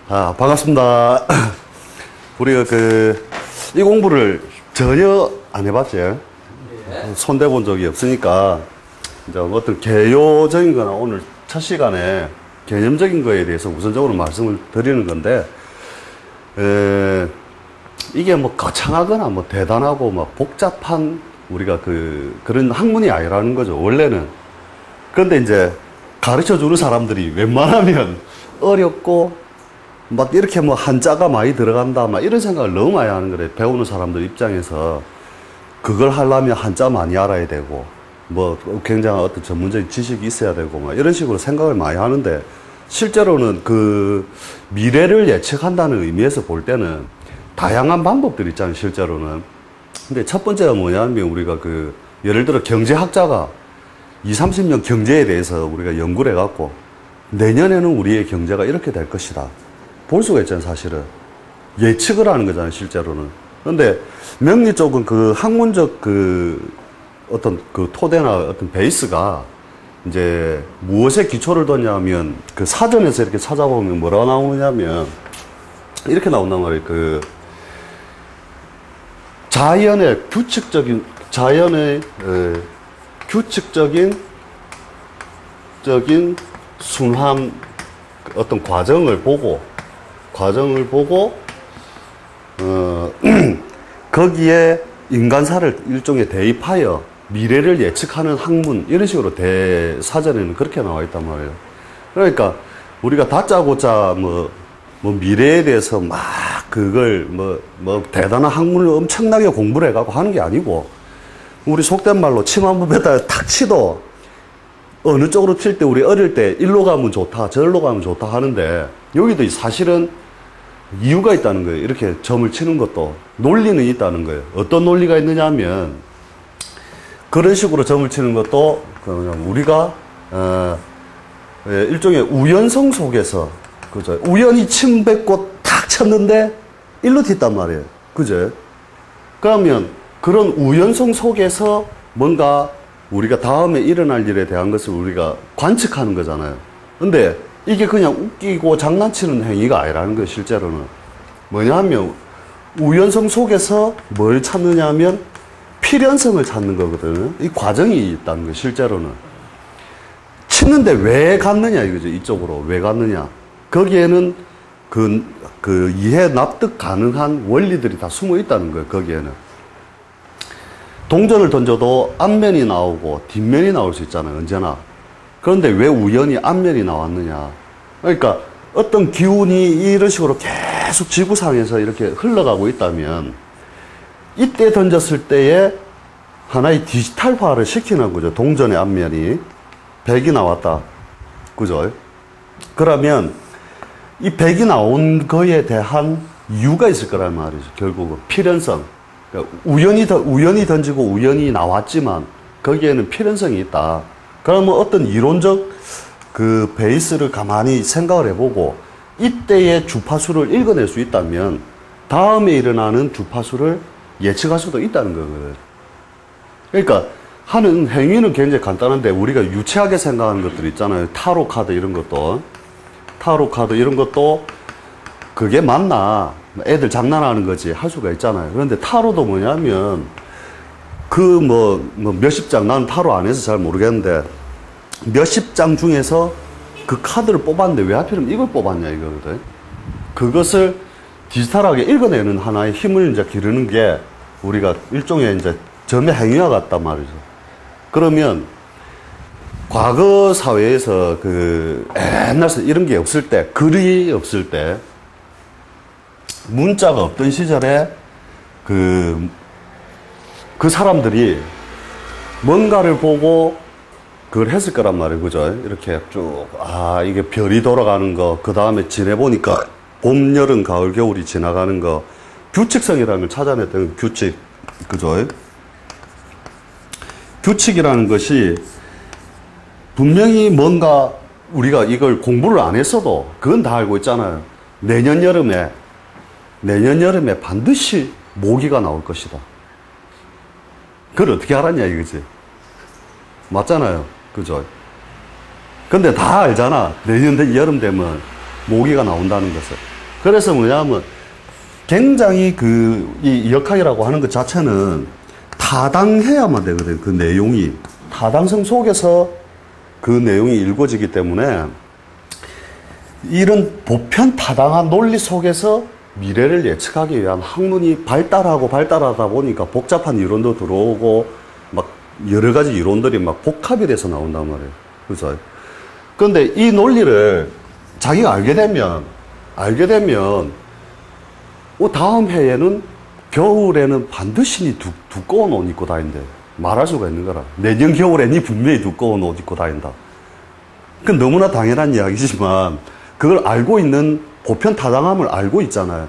반갑습니다. 우리가 이 공부를 전혀 안 해봤지? 손대본 적이 없으니까, 이제 어떤 개요적인 거나 오늘 첫 시간에 개념적인 거에 대해서 우선적으로 말씀을 드리는 건데, 이게 뭐 거창하거나 뭐 대단하고 막 복잡한 우리가 그런 학문이 아니라는 거죠, 원래는. 그런데 이제 가르쳐 주는 사람들이 웬만하면 어렵고, 막 이렇게 뭐 한자가 많이 들어간다, 막 이런 생각을 너무 많이 하는 거래. 배우는 사람들 입장에서. 그걸 하려면 한자 많이 알아야 되고, 뭐 굉장한 어떤 전문적인 지식이 있어야 되고, 막 이런 식으로 생각을 많이 하는데, 실제로는 미래를 예측한다는 의미에서 볼 때는 다양한 방법들이 있잖아요, 실제로는. 근데 첫 번째가 뭐냐면 우리가 예를 들어 경제학자가 20, 30년 경제에 대해서 우리가 연구를 해갖고 내년에는 우리의 경제가 이렇게 될 것이다. 볼 수가 있잖아요, 사실은. 예측을 하는 거잖아요, 실제로는. 그런데 명리 쪽은 학문적 어떤 토대나 어떤 베이스가 이제 무엇에 기초를 뒀냐면 사전에서 이렇게 찾아보면 뭐라고 나오느냐면 이렇게 나온단 말이에요. 자연의 규칙적인 순환 어떤 과정을 보고 거기에 인간사를 일종의 대입하여 미래를 예측하는 학문, 이런 식으로 사전에는 그렇게 나와 있단 말이에요. 그러니까 우리가 다짜고짜 뭐 미래에 대해서 막 그걸 대단한 학문을 엄청나게 공부를 해갖고 하는 게 아니고, 우리 속된 말로 침 한 번 뱉다 탁 치도 어느 쪽으로 칠 때 우리 어릴 때 일로 가면 좋다, 저리로 가면 좋다 하는데, 여기도 사실은 이유가 있다는 거예요. 이렇게 점을 치는 것도 논리는 있다는 거예요. 어떤 논리가 있느냐 하면, 그런 식으로 점을 치는 것도 우리가 일종의 우연성 속에서, 그죠? 우연히 침 뱉고 탁 쳤는데 일로 튀단 말이에요. 그죠? 그러면 그런 우연성 속에서 뭔가 우리가 다음에 일어날 일에 대한 것을 우리가 관측하는 거잖아요. 근데 이게 그냥 웃기고 장난치는 행위가 아니라는 거예요, 실제로는. 뭐냐 하면 우연성 속에서 뭘 찾느냐 하면 필연성을 찾는 거거든요. 이 과정이 있다는 거예요, 실제로는. 치는데 왜 갔느냐 이거죠, 이쪽으로. 왜 갔느냐. 거기에는 이해 납득 가능한 원리들이 다 숨어 있다는 거예요, 거기에는. 동전을 던져도 앞면이 나오고 뒷면이 나올 수 있잖아요, 언제나. 그런데 왜 우연히 앞면이 나왔느냐. 그러니까 어떤 기운이 이런 식으로 계속 지구상에서 이렇게 흘러가고 있다면, 이때 던졌을 때에 하나의 디지털화를 시키는 거죠. 동전의 앞면이 100이 나왔다, 그죠? 그러면 이 100이 나온 거에 대한 이유가 있을 거란 말이죠, 결국은. 필연성. 그러니까 우연히 던지고 우연히 나왔지만 거기에는 필연성이 있다. 그러면 어떤 이론적 베이스를 가만히 생각을 해보고 이때의 주파수를 읽어낼 수 있다면 다음에 일어나는 주파수를 예측할 수도 있다는 거거든요. 그러니까 하는 행위는 굉장히 간단한데, 우리가 유치하게 생각하는 것들 있잖아요. 타로 카드 이런 것도 그게 맞나, 애들 장난하는 거지 할 수가 있잖아요. 그런데 타로도 뭐냐면 몇십 장, 나는 타로 안 해서 잘 모르겠는데 몇십 장 중에서 그 카드를 뽑았는데 왜 하필이면 이걸 뽑았냐 이거거든. 그것을 디지털하게 읽어내는 하나의 힘을 이제 기르는 게 우리가 일종의 이제 점의 행위와 같단 말이죠. 그러면 과거 사회에서 옛날 이런 게 없을 때, 글이 없을 때, 문자가 없던 시절에 그 사람들이 뭔가를 보고 그걸 했을 거란 말이에요, 그죠? 이렇게 쭉, 이게 별이 돌아가는 거, 그 다음에 지내보니까 봄, 여름, 가을, 겨울이 지나가는 거, 규칙성이라는 걸 찾아냈던 규칙, 그죠? 규칙이라는 것이 분명히 뭔가 우리가 이걸 공부를 안 했어도 그건 다 알고 있잖아요. 내년 여름에 반드시 모기가 나올 것이다. 그걸 어떻게 알았냐 이거지. 맞잖아요, 그죠? 근데 다 알잖아. 내년 여름 되면 모기가 나온다는 것을. 그래서 뭐냐면 굉장히 이 역학이라고 하는 것 자체는 타당해야만 되거든. 그 내용이. 타당성 속에서 그 내용이 읽어지기 때문에 이런 보편 타당한 논리 속에서 미래를 예측하기 위한 학문이 발달하다 보니까 복잡한 이론도 들어오고 막 여러 가지 이론들이 막 복합이 돼서 나온단 말이에요. 그죠? 그런데 이 논리를 자기가 알게 되면 다음 해에는 겨울에는 반드시 니 두꺼운 옷 입고 다닌대. 말할 수가 있는 거라. 내년 겨울에 니 분명히 두꺼운 옷 입고 다닌다. 그건 너무나 당연한 이야기지만 그걸 알고 있는 보편 타당함을 알고 있잖아요.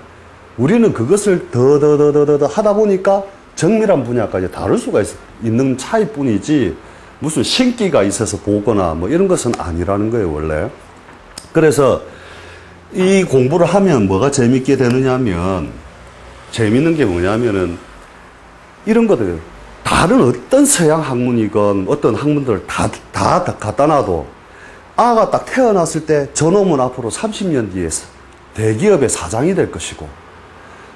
우리는 그것을 더 하다 보니까 정밀한 분야까지 다룰 수가 있는 차이뿐이지 무슨 신기가 있어서 보거나 뭐 이런 것은 아니라는 거예요, 원래. 그래서 이 공부를 하면 뭐가 재밌게 되느냐 하면 재밌는 게 뭐냐면은 이런 거들 다른 어떤 서양 학문이건 어떤 학문들을 다 갖다 놔도 아가 딱 태어났을 때 저놈은 앞으로 30년 뒤에 대기업의 사장이 될 것이고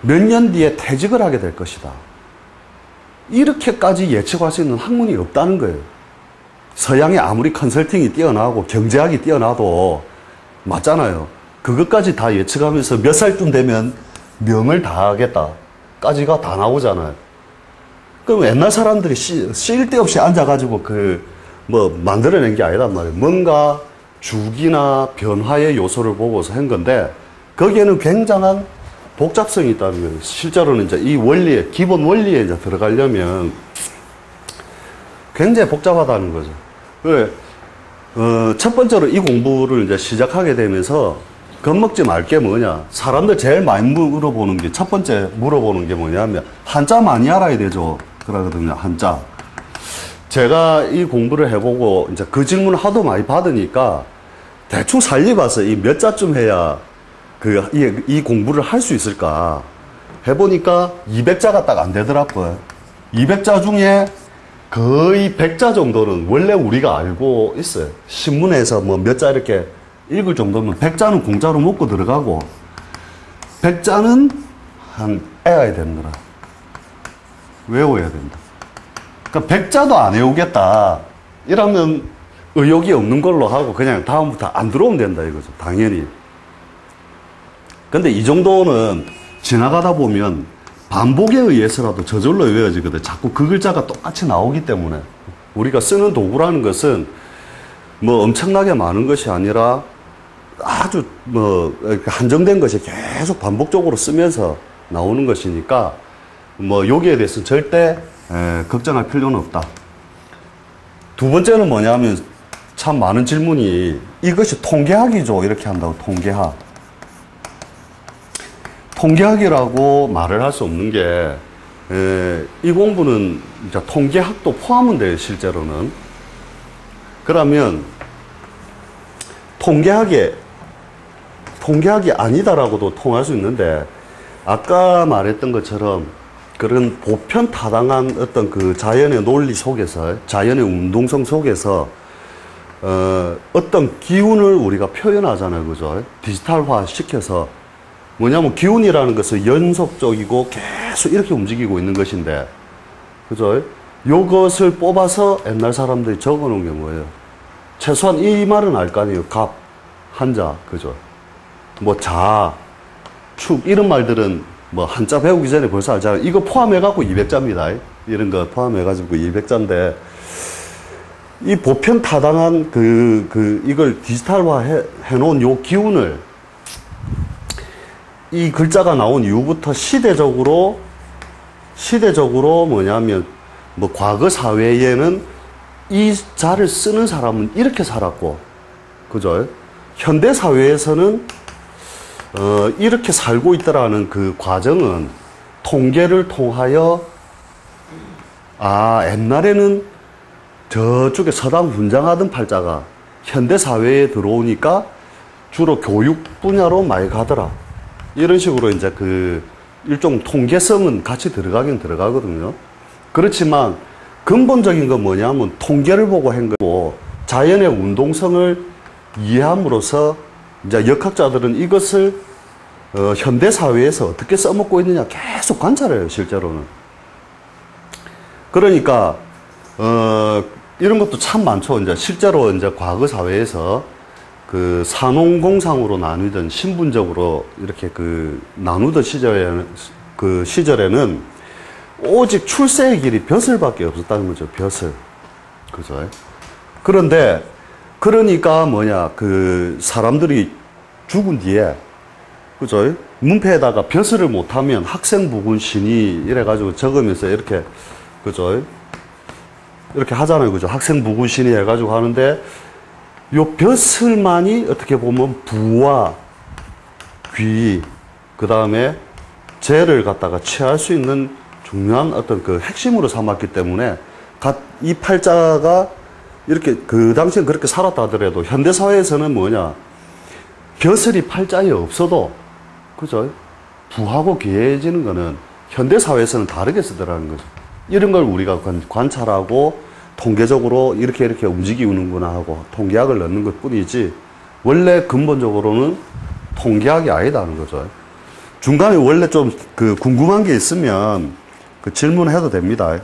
몇 년 뒤에 퇴직을 하게 될 것이다. 이렇게까지 예측할 수 있는 학문이 없다는 거예요. 서양이 아무리 컨설팅이 뛰어나고 경제학이 뛰어나도 맞잖아요. 그것까지 다 예측하면서 몇 살쯤 되면 명을 다 하겠다까지가 다 나오잖아요. 그럼 옛날 사람들이 쓸데없이 앉아가지고 만들어낸 게 아니란 말이에요. 뭔가 주기나 변화의 요소를 보고서 한 건데, 거기에는 굉장한 복잡성이 있다는 거예요. 실제로는 이제 이 원리에, 기본 원리에 이제 들어가려면 굉장히 복잡하다는 거죠. 그래, 첫 번째로 이 공부를 이제 시작하게 되면서 겁먹지 말 게 뭐냐. 사람들 제일 많이 물어보는 게, 첫 번째 물어보는 게 뭐냐면, 한자 많이 알아야 되죠. 그러거든요, 한자. 제가 이 공부를 해보고, 이제 그 질문을 하도 많이 받으니까, 대충 살려봐서 이 몇 자쯤 해야 이 공부를 할 수 있을까. 해보니까 200자가 딱 안 되더라고요. 200자 중에 거의 100자 정도는 원래 우리가 알고 있어요. 신문에서 뭐 몇 자 이렇게 읽을 정도면 100자는 공짜로 먹고 들어가고 100자는 애워야 된다. 외워야 된다. 그러니까 100자도 안 외우겠다. 이러면 의욕이 없는 걸로 하고 그냥 다음부터 안 들어오면 된다 이거죠. 당연히. 근데 이 정도는 지나가다 보면 반복에 의해서라도 저절로 외워지거든. 자꾸 그 글자가 똑같이 나오기 때문에. 우리가 쓰는 도구라는 것은 뭐 엄청나게 많은 것이 아니라 아주 한정된 것이 계속 반복적으로 쓰면서 나오는 것이니까 여기에 대해서는 절대 걱정할 필요는 없다. 두 번째는 뭐냐면 참 많은 질문이 이것이 통계학이죠. 이렇게 한다고. 통계학이라고 말을 할 수 없는 게 이 공부는 이제 통계학도 포함은 돼요. 실제로는. 그러면 통계학이 아니다라고도 통할 수 있는데 아까 말했던 것처럼 그런 보편 타당한 어떤 그 자연의 논리 속에서, 자연의 운동성 속에서 어떤 기운을 우리가 표현하잖아요. 그죠? 디지털화 시켜서. 뭐냐면 기운이라는 것은 연속적이고 계속 이렇게 움직이고 있는 것인데, 그죠? 요것을 뽑아서 옛날 사람들이 적어 놓은 게 뭐예요? 최소한 이 말은 알 거 아니에요. 갑, 한자, 그죠? 자, 축, 이런 말들은 한자 배우기 전에 벌써 알잖아요. 이거 포함해갖고 200자입니다. 이런 거 포함해가지고 200자인데, 이 보편 타당한 이걸 디지털화 해놓은 요 기운을 이 글자가 나온 이후부터 시대적으로 뭐냐면, 과거 사회에는 이 자를 쓰는 사람은 이렇게 살았고, 그죠? 현대 사회에서는, 이렇게 살고 있다라는 그 과정은 통계를 통하여, 옛날에는 저쪽에 서당 훈장하던 팔자가 현대 사회에 들어오니까 주로 교육 분야로 많이 가더라. 이런 식으로 이제 일종 통계성은 같이 들어가긴 들어가거든요. 그렇지만 근본적인 건 뭐냐면 통계를 보고 한 거고 자연의 운동성을 이해함으로써 이제 역학자들은 이것을 현대 사회에서 어떻게 써먹고 있느냐 계속 관찰해요, 실제로는. 그러니까, 이런 것도 참 많죠. 이제 실제로 이제 과거 사회에서 그 산업공상으로 나누던 신분적으로 이렇게 그 나누던 시절에는 오직 출세의 길이 벼슬밖에 없었다는 거죠. 벼슬. 그죠? 그런데, 그러니까 뭐냐, 그 사람들이 죽은 뒤에, 그죠? 문패에다가 벼슬을 못하면 학생부군신이 이래가지고 적으면서 이렇게, 그죠? 이렇게 하잖아요. 그죠? 학생부군신이 해가지고 하는데, 요 벼슬만이 어떻게 보면 부와 귀, 그 다음에 재를 갖다가 취할 수 있는 중요한 어떤 그 핵심으로 삼았기 때문에, 이 팔자가 이렇게, 그 당시엔 그렇게 살았다 하더라도, 현대사회에서는 뭐냐, 벼슬이 팔자에 없어도, 그죠? 부하고 귀해지는 거는 현대사회에서는 다르게 쓰더라는 거죠. 이런 걸 우리가 관찰하고, 통계적으로 이렇게 움직이는구나 하고 통계학을 넣는 것 뿐이지 원래 근본적으로는 통계학이 아니다는 거죠. 중간에 원래 좀 그 궁금한 게 있으면 그 질문해도 됩니다.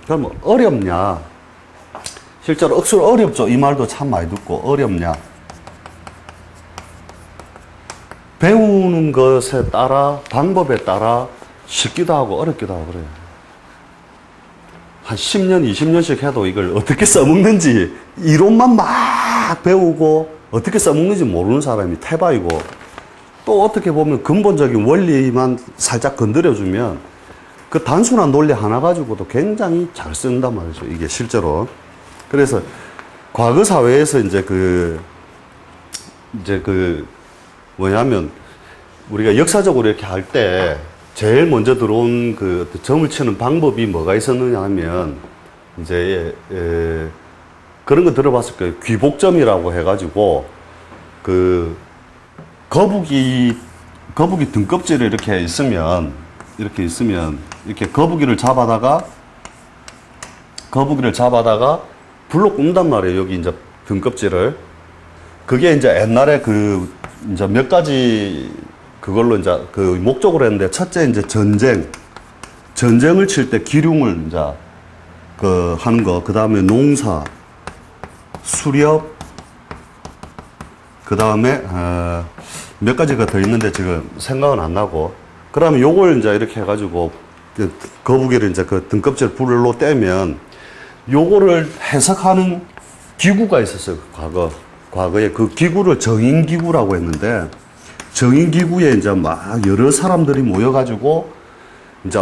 그럼 어렵냐? 실제로 억수로 어렵죠. 이 말도 참 많이 듣고 어렵냐? 배우는 것에 따라 방법에 따라 쉽기도 하고 어렵기도 하고 그래요. 한 10년, 20년씩 해도 이걸 어떻게 써먹는지 이론만 막 배우고 어떻게 써먹는지 모르는 사람이 태바이고 또 어떻게 보면 근본적인 원리만 살짝 건드려주면 그 단순한 논리 하나 가지고도 굉장히 잘 쓴단 말이죠. 이게 실제로. 그래서 과거 사회에서 이제 뭐냐면 우리가 역사적으로 이렇게 할 때 제일 먼저 들어온 그 점을 치는 방법이 뭐가 있었느냐 하면, 이제, 그런 거 들어봤을 거예요. 귀복점이라고 해가지고, 거북이 등껍질이 이렇게 있으면, 이렇게 거북이를 잡아다가 불로 굽는단 말이에요. 여기 이제 등껍질을. 그게 이제 옛날에 이제 몇 가지 그걸로 이제 그 목적으로 했는데, 첫째 이제 전쟁을 칠 때 기륭을 이제 하는 거, 그 다음에 농사, 수렵, 그 다음에 몇 가지가 더 있는데 지금 생각은 안 나고, 그 다음에 요걸 이제 이렇게 해가지고 거북이를 이제 그 등껍질 불로 떼면 요거를 해석하는 기구가 있었어요. 과거에 그 기구를 정인기구라고 했는데, 정인기구에 이제 막 여러 사람들이 모여가지고, 이제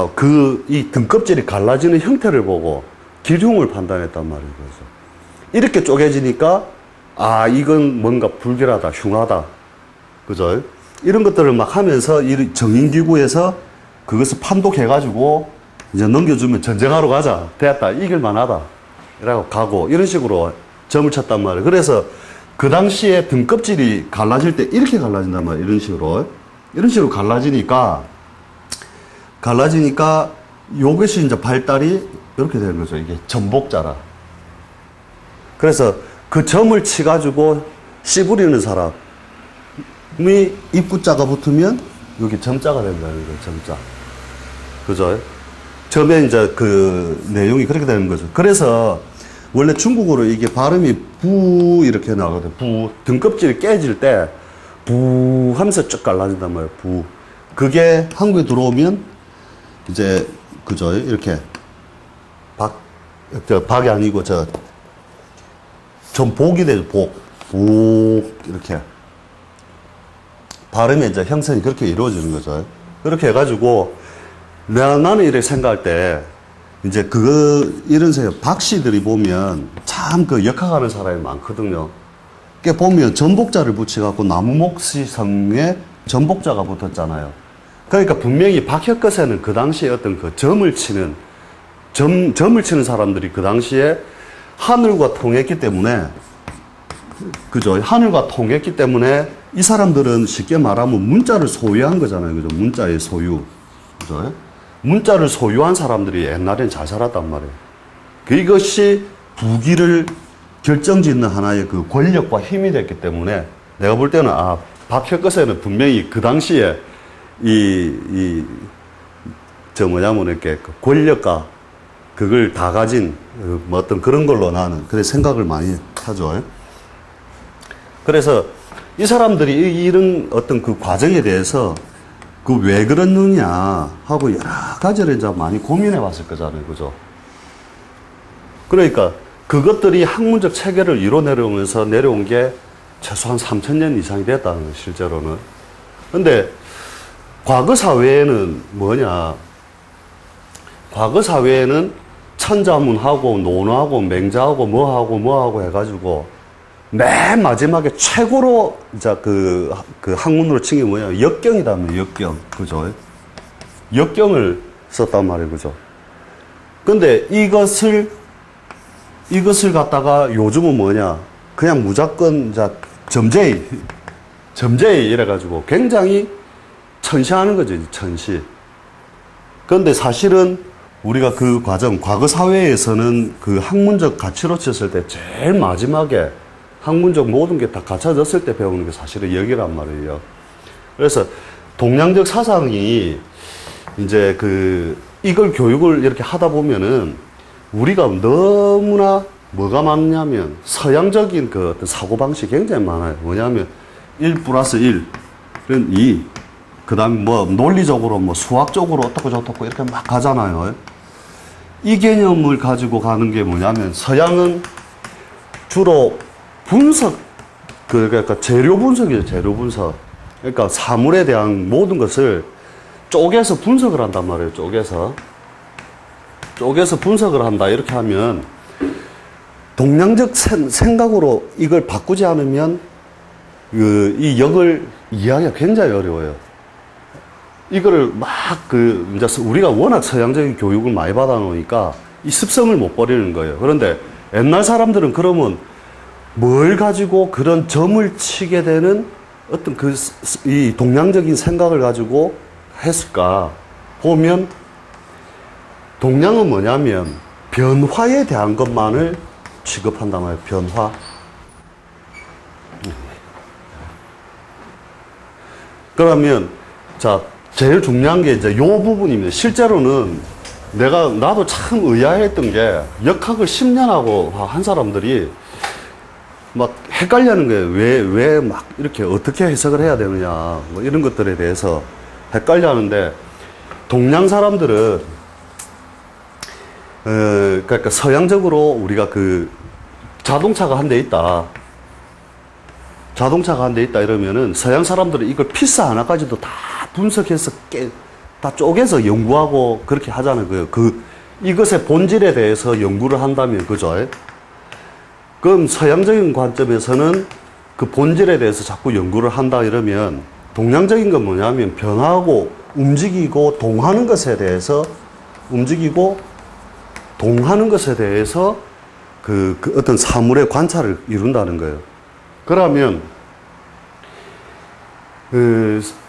이 등껍질이 갈라지는 형태를 보고 기흉을 판단했단 말이에요. 그래서 이렇게 쪼개지니까, 이건 뭔가 불길하다, 흉하다. 그죠? 이런 것들을 막 하면서 이 정인기구에서 그것을 판독해가지고 이제 넘겨주면 전쟁하러 가자. 됐다. 이길만 하다. 이라고 가고, 이런 식으로 점을 쳤단 말이에요. 그래서 그 당시에 등껍질이 갈라질 때 이렇게 갈라진단 말이에요. 이런 식으로 갈라지니까 요것이 이제 발달이 이렇게 되는 거죠. 이게 전복자라. 그래서 그 점을 치가지고 씨 부리는 사람이 입구자가 붙으면 여기 점자가 된다는 거예요. 점자. 그죠? 점에 이제 그 내용이 그렇게 되는 거죠. 그래서 원래 중국어로 이게 발음이 부 이렇게 나오거든요. 부. 등껍질이 깨질 때 부 하면서 쭉 갈라진단 말이에요. 부. 그게 한국에 들어오면 이제 그죠? 이렇게 박이 아니고 전복이 되죠. 복 이렇게 발음의 이제 형성이 그렇게 이루어지는 거죠. 그렇게 해가지고 나는 이렇게 생각할 때 이제 이런 생각, 박씨들이 보면 참 역학하는 사람이 많거든요. 그게 보면 전복자를 붙여갖고 나무목시성에 전복자가 붙었잖아요. 그러니까 분명히 박혁것에는 그 당시에 어떤 점을 치는 사람들이 그 당시에 하늘과 통했기 때문에, 그죠? 하늘과 통했기 때문에 이 사람들은 쉽게 말하면 문자를 소유한 거잖아요. 그죠? 문자의 소유. 그죠? 문자를 소유한 사람들이 옛날엔 잘 살았단 말이에요. 이것이 부귀를 결정짓는 하나의 권력과 힘이 됐기 때문에 내가 볼 때는 박혁것에는 분명히 그 당시에 저 뭐냐면 이렇게 권력과 그걸 다 가진 뭐 어떤 그런 걸로 나는 그래 생각을 많이 하죠. 그래서 이 사람들이 이런 어떤 그 과정에 대해서 그 왜 그러느냐 하고 여러 가지를 이제 많이 고민해 봤을 거잖아요. 그죠? 그러니까 그것들이 학문적 체계를 이뤄내려오면서 내려온 게 최소한 3000년 이상이 됐다는 거예요, 실제로는. 근데 과거 사회에는 뭐냐? 과거 사회에는 천자문하고 논하고 맹자하고 뭐하고 해가지고 맨 마지막에 최고로 이제 그 학문으로 친 게 뭐냐? 역경이다, 역경. 그죠? 역경을 썼단 말이에요. 그죠? 근데 이것을 갖다가 요즘은 뭐냐? 그냥 무조건 이제 점제이 이래가지고 굉장히 천시하는 거죠, 천시. 그런데 사실은 우리가 그 과정, 과거 사회에서는 그 학문적 가치로 쳤을 때 제일 마지막에 학문적 모든 게 다 갖춰졌을 때 배우는 게 사실은 여기란 말이에요. 그래서 동양적 사상이 이제 이걸 교육을 이렇게 하다 보면은 우리가 너무나 뭐가 많냐면 서양적인 그 어떤 사고방식이 굉장히 많아요. 뭐냐면 1 플러스 1은 2. 그 다음에 뭐 논리적으로 뭐 수학적으로 어떻고 저떻고 이렇게 막 가잖아요. 이 개념을 가지고 가는 게 뭐냐면 서양은 주로 분석, 그러니까 재료 분석이죠, 재료 분석. 그러니까 사물에 대한 모든 것을 쪼개서 분석을 한단 말이에요, 쪼개서 분석을 한다. 이렇게 하면 동양적 생각으로 이걸 바꾸지 않으면 이 역을 이해하기가 굉장히 어려워요. 이거를 이제 우리가 워낙 서양적인 교육을 많이 받아 놓으니까 이 습성을 못 버리는 거예요. 그런데 옛날 사람들은 그러면 뭘 가지고 그런 점을 치게 되는 어떤 이 동양적인 생각을 가지고 했을까? 보면 동양은 뭐냐면 변화에 대한 것만을 취급한단 말이에요. 변화. 그러면 자, 제일 중요한 게 이제 요 부분입니다. 실제로는 나도 참 의아했던 게 역학을 10년 하고 한 사람들이 막 헷갈리는 거예요. 왜 막 이렇게 어떻게 해석을 해야 되느냐. 뭐 이런 것들에 대해서 헷갈려 하는데 동양 사람들은 그러니까 서양적으로 우리가 자동차가 한 대 있다. 자동차가 한 대 있다 이러면은 서양 사람들은 이걸 피스 하나까지도 다 분석해서 다 쪼개서 연구하고 그렇게 하잖아요. 이것의 본질에 대해서 연구를 한다면, 그죠? 그럼 서양적인 관점에서는 그 본질에 대해서 자꾸 연구를 한다 이러면 동양적인 건 뭐냐면 변화하고 움직이고 동하는 것에 대해서 그 어떤 사물의 관찰을 이룬다는 거예요. 그러면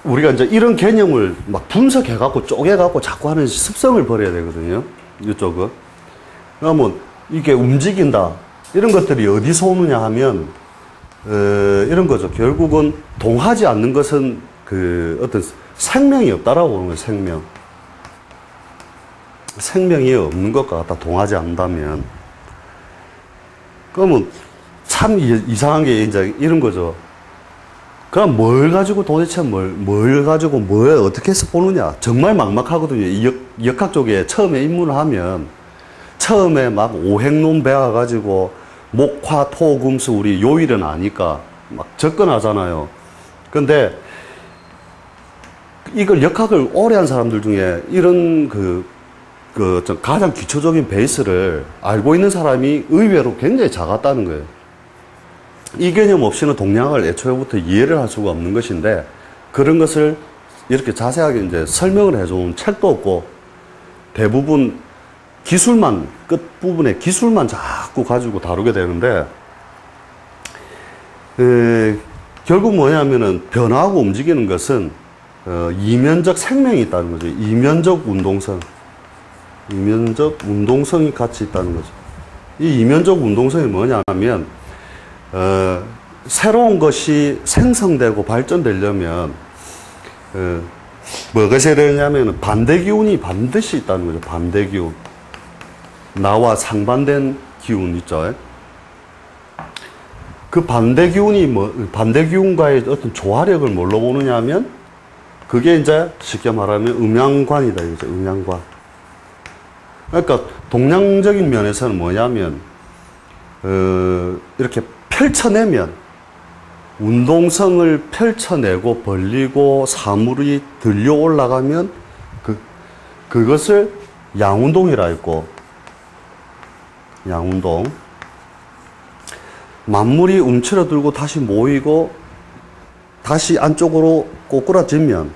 우리가 이제 이런 개념을 막 분석해갖고 쪼개갖고 자꾸 하는 습성을 버려야 되거든요. 이쪽은. 그러면 이게 움직인다. 이런 것들이 어디서 오느냐 하면, 이런 거죠. 결국은 동하지 않는 것은 어떤 생명이 없다라고 보는 거예요, 생명. 생명이 없는 것과 같다, 동하지 않는다면. 그러면 참 이상한 게 이제 이런 거죠. 그럼 뭘 가지고 도대체 뭘 가지고 뭘 어떻게 해서 보느냐. 정말 막막하거든요. 이 역학 쪽에 처음에 입문을 하면 처음에 막 오행론 배워가지고 목화, 토, 금수 우리 요일은 아니까 막 접근하잖아요. 근데 이걸 역학을 오래 한 사람들 중에 이런 가장 기초적인 베이스를 알고 있는 사람이 의외로 굉장히 작았다는 거예요. 이 개념 없이는 동양을 애초부터 이해를 할 수가 없는 것인데 그런 것을 이렇게 자세하게 이제 설명을 해주는 책도 없고 대부분 기술만, 끝부분에 기술만 자꾸 가지고 다루게 되는데, 결국 뭐냐면은 변화하고 움직이는 것은, 이면적 생명이 있다는 거죠. 이면적 운동성이 같이 있다는 거죠. 이 이면적 운동성이 뭐냐면, 새로운 것이 생성되고 발전되려면, 뭐가 있어야 되냐면 반대 기운이 반드시 있다는 거죠. 반대 기운. 나와 상반된 기운 있죠. 그 반대 기운이 반대 기운과의 어떤 조화력을 뭘로 보느냐 하면 그게 이제 쉽게 말하면 음양관이다. 이거죠. 음양관. 그러니까 동양적인 면에서는 뭐냐면, 이렇게 펼쳐내면, 운동성을 펼쳐내고 벌리고 사물이 들려 올라가면 그것을 양운동이라 했고, 양운동. 만물이 움츠러들고 다시 모이고 다시 안쪽으로 꼬꾸라지면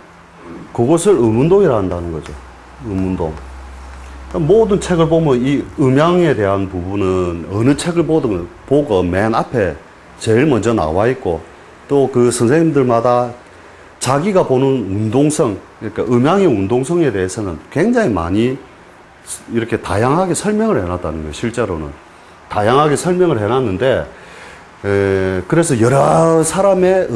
그것을 음운동이라 한다는 거죠. 음운동. 모든 책을 보면 이 음양에 대한 부분은 어느 책을 보고 맨 앞에 제일 먼저 나와 있고 또 그 선생님들마다 자기가 보는 운동성, 그러니까 음양의 운동성에 대해서는 굉장히 많이 이렇게 다양하게 설명을 해놨다는 거예요. 실제로는. 다양하게 설명을 해놨는데 그래서 여러 사람의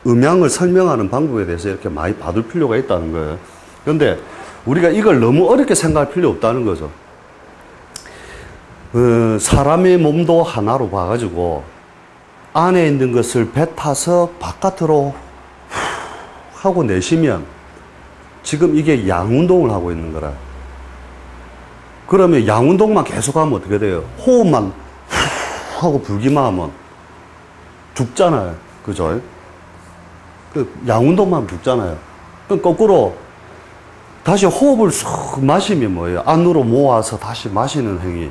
음양을 설명하는 방법에 대해서 이렇게 많이 봐둘 필요가 있다는 거예요. 그런데 우리가 이걸 너무 어렵게 생각할 필요 없다는 거죠. 사람의 몸도 하나로 봐가지고 안에 있는 것을 뱉어서 바깥으로 하고 내쉬면 지금 이게 양운동을 하고 있는 거라. 그러면 양운동만 계속하면 어떻게 돼요? 호흡만 하고 불기만 하면 죽잖아요. 그죠? 그 양운동만 죽잖아요. 그럼 거꾸로 다시 호흡을 쑥 마시면 뭐예요? 안으로 모아서 다시 마시는 행위.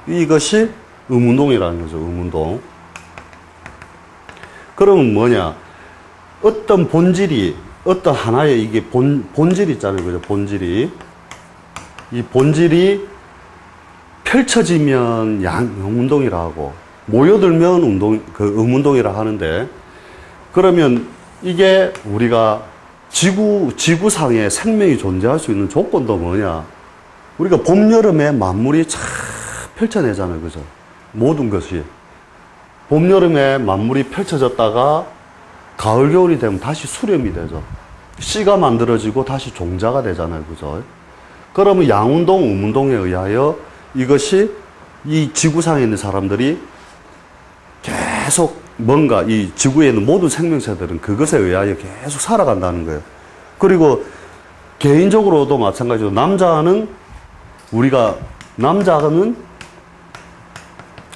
이것이 음운동이라는 거죠. 음운동. 그러면 뭐냐? 어떤 본질이, 어떤 하나의 이게 본질이 있잖아요. 그죠? 본질이. 이 본질이 펼쳐지면 양운동이라 하고, 모여들면 음운동이라 하는데, 그러면 이게 우리가 지구상에 생명이 존재할 수 있는 조건도 뭐냐? 우리가 봄, 여름에 만물이 쫙 펼쳐내잖아요. 그죠? 모든 것이. 봄, 여름에 만물이 펼쳐졌다가 가을, 겨울이 되면 다시 수렴이 되죠. 씨가 만들어지고 다시 종자가 되잖아요. 그죠? 그러면 양운동, 음운동에 의하여 이것이 이 지구상에 있는 사람들이 계속 뭔가 이 지구에 있는 모든 생명체들은 그것에 의하여 계속 살아간다는 거예요. 그리고 개인적으로도 마찬가지로 남자는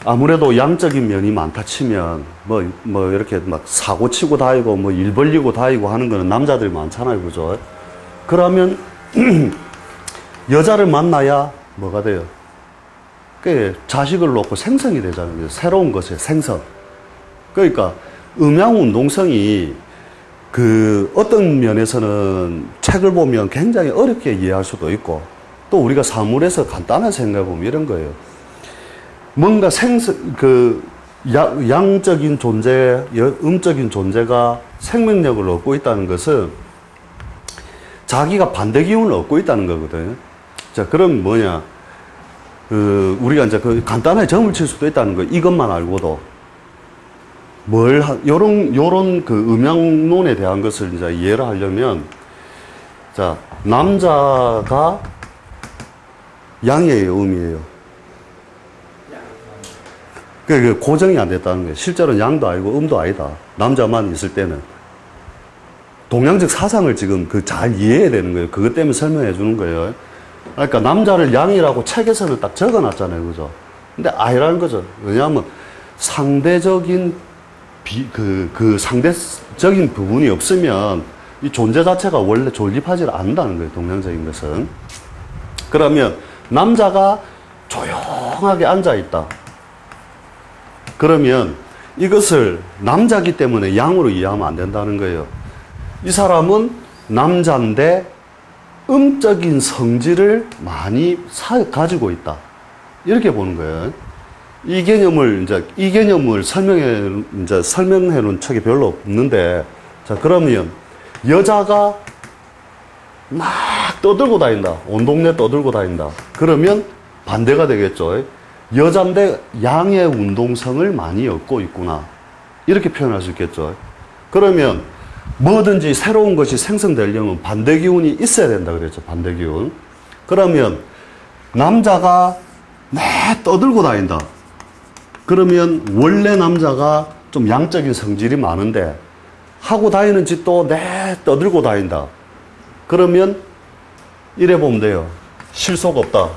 아무래도 양적인 면이 많다 치면 뭐 이렇게 막 사고 치고 다니고 뭐 일 벌리고 다니고 하는 거는 남자들이 많잖아요. 그죠? 그러면 여자를 만나야 뭐가 돼요? 그 자식을 놓고 생성이 되잖아요. 새로운 것의 생성. 그러니까 음양 운동성이 그 어떤 면에서는 책을 보면 굉장히 어렵게 이해할 수도 있고 또 우리가 사물에서 간단하게 생각해 보면 이런 거예요. 뭔가 양적인 존재, 음적인 존재가 생명력을 얻고 있다는 것은 자기가 반대 기운을 얻고 있다는 거거든요. 자, 그럼 뭐냐? 우리가 이제 간단하게 점을 칠 수도 있다는 거, 이것만 알고도. 요런 그 음양론에 대한 것을 이제 이해를 하려면, 자, 남자가 양이에요, 음이에요? 그 고정이 안 됐다는 거예요. 실제로는 양도 아니고 음도 아니다. 남자만 있을 때는. 동양적 사상을 지금 잘 이해해야 되는 거예요. 그것 때문에 설명해 주는 거예요. 그러니까 남자를 양이라고 책에서는 딱 적어 놨잖아요. 그죠? 근데 아니라는 거죠. 왜냐하면 상대적인 상대적인 부분이 없으면 이 존재 자체가 원래 존립하지 않는다는 거예요. 동양적인 것은. 그러면 남자가 조용하게 앉아 있다. 그러면 이것을 남자기 때문에 양으로 이해하면 안 된다는 거예요. 이 사람은 남자인데 음적인 성질을 많이 가지고 있다. 이렇게 보는 거예요. 이 개념을 설명해 놓은 책이 별로 없는데, 자, 그러면 여자가 막 떠들고 다닌다. 온 동네 떠들고 다닌다. 그러면 반대가 되겠죠. 여잔데 양의 운동성을 많이 얻고 있구나. 이렇게 표현할 수 있겠죠. 그러면 뭐든지 새로운 것이 생성되려면 반대 기운이 있어야 된다 그랬죠. 반대 기운. 그러면 남자가 매 떠들고 다닌다. 그러면 원래 남자가 좀 양적인 성질이 많은데 하고 다니는 짓도 내 떠들고 다닌다. 그러면 이래 보면 돼요. 실속 없다.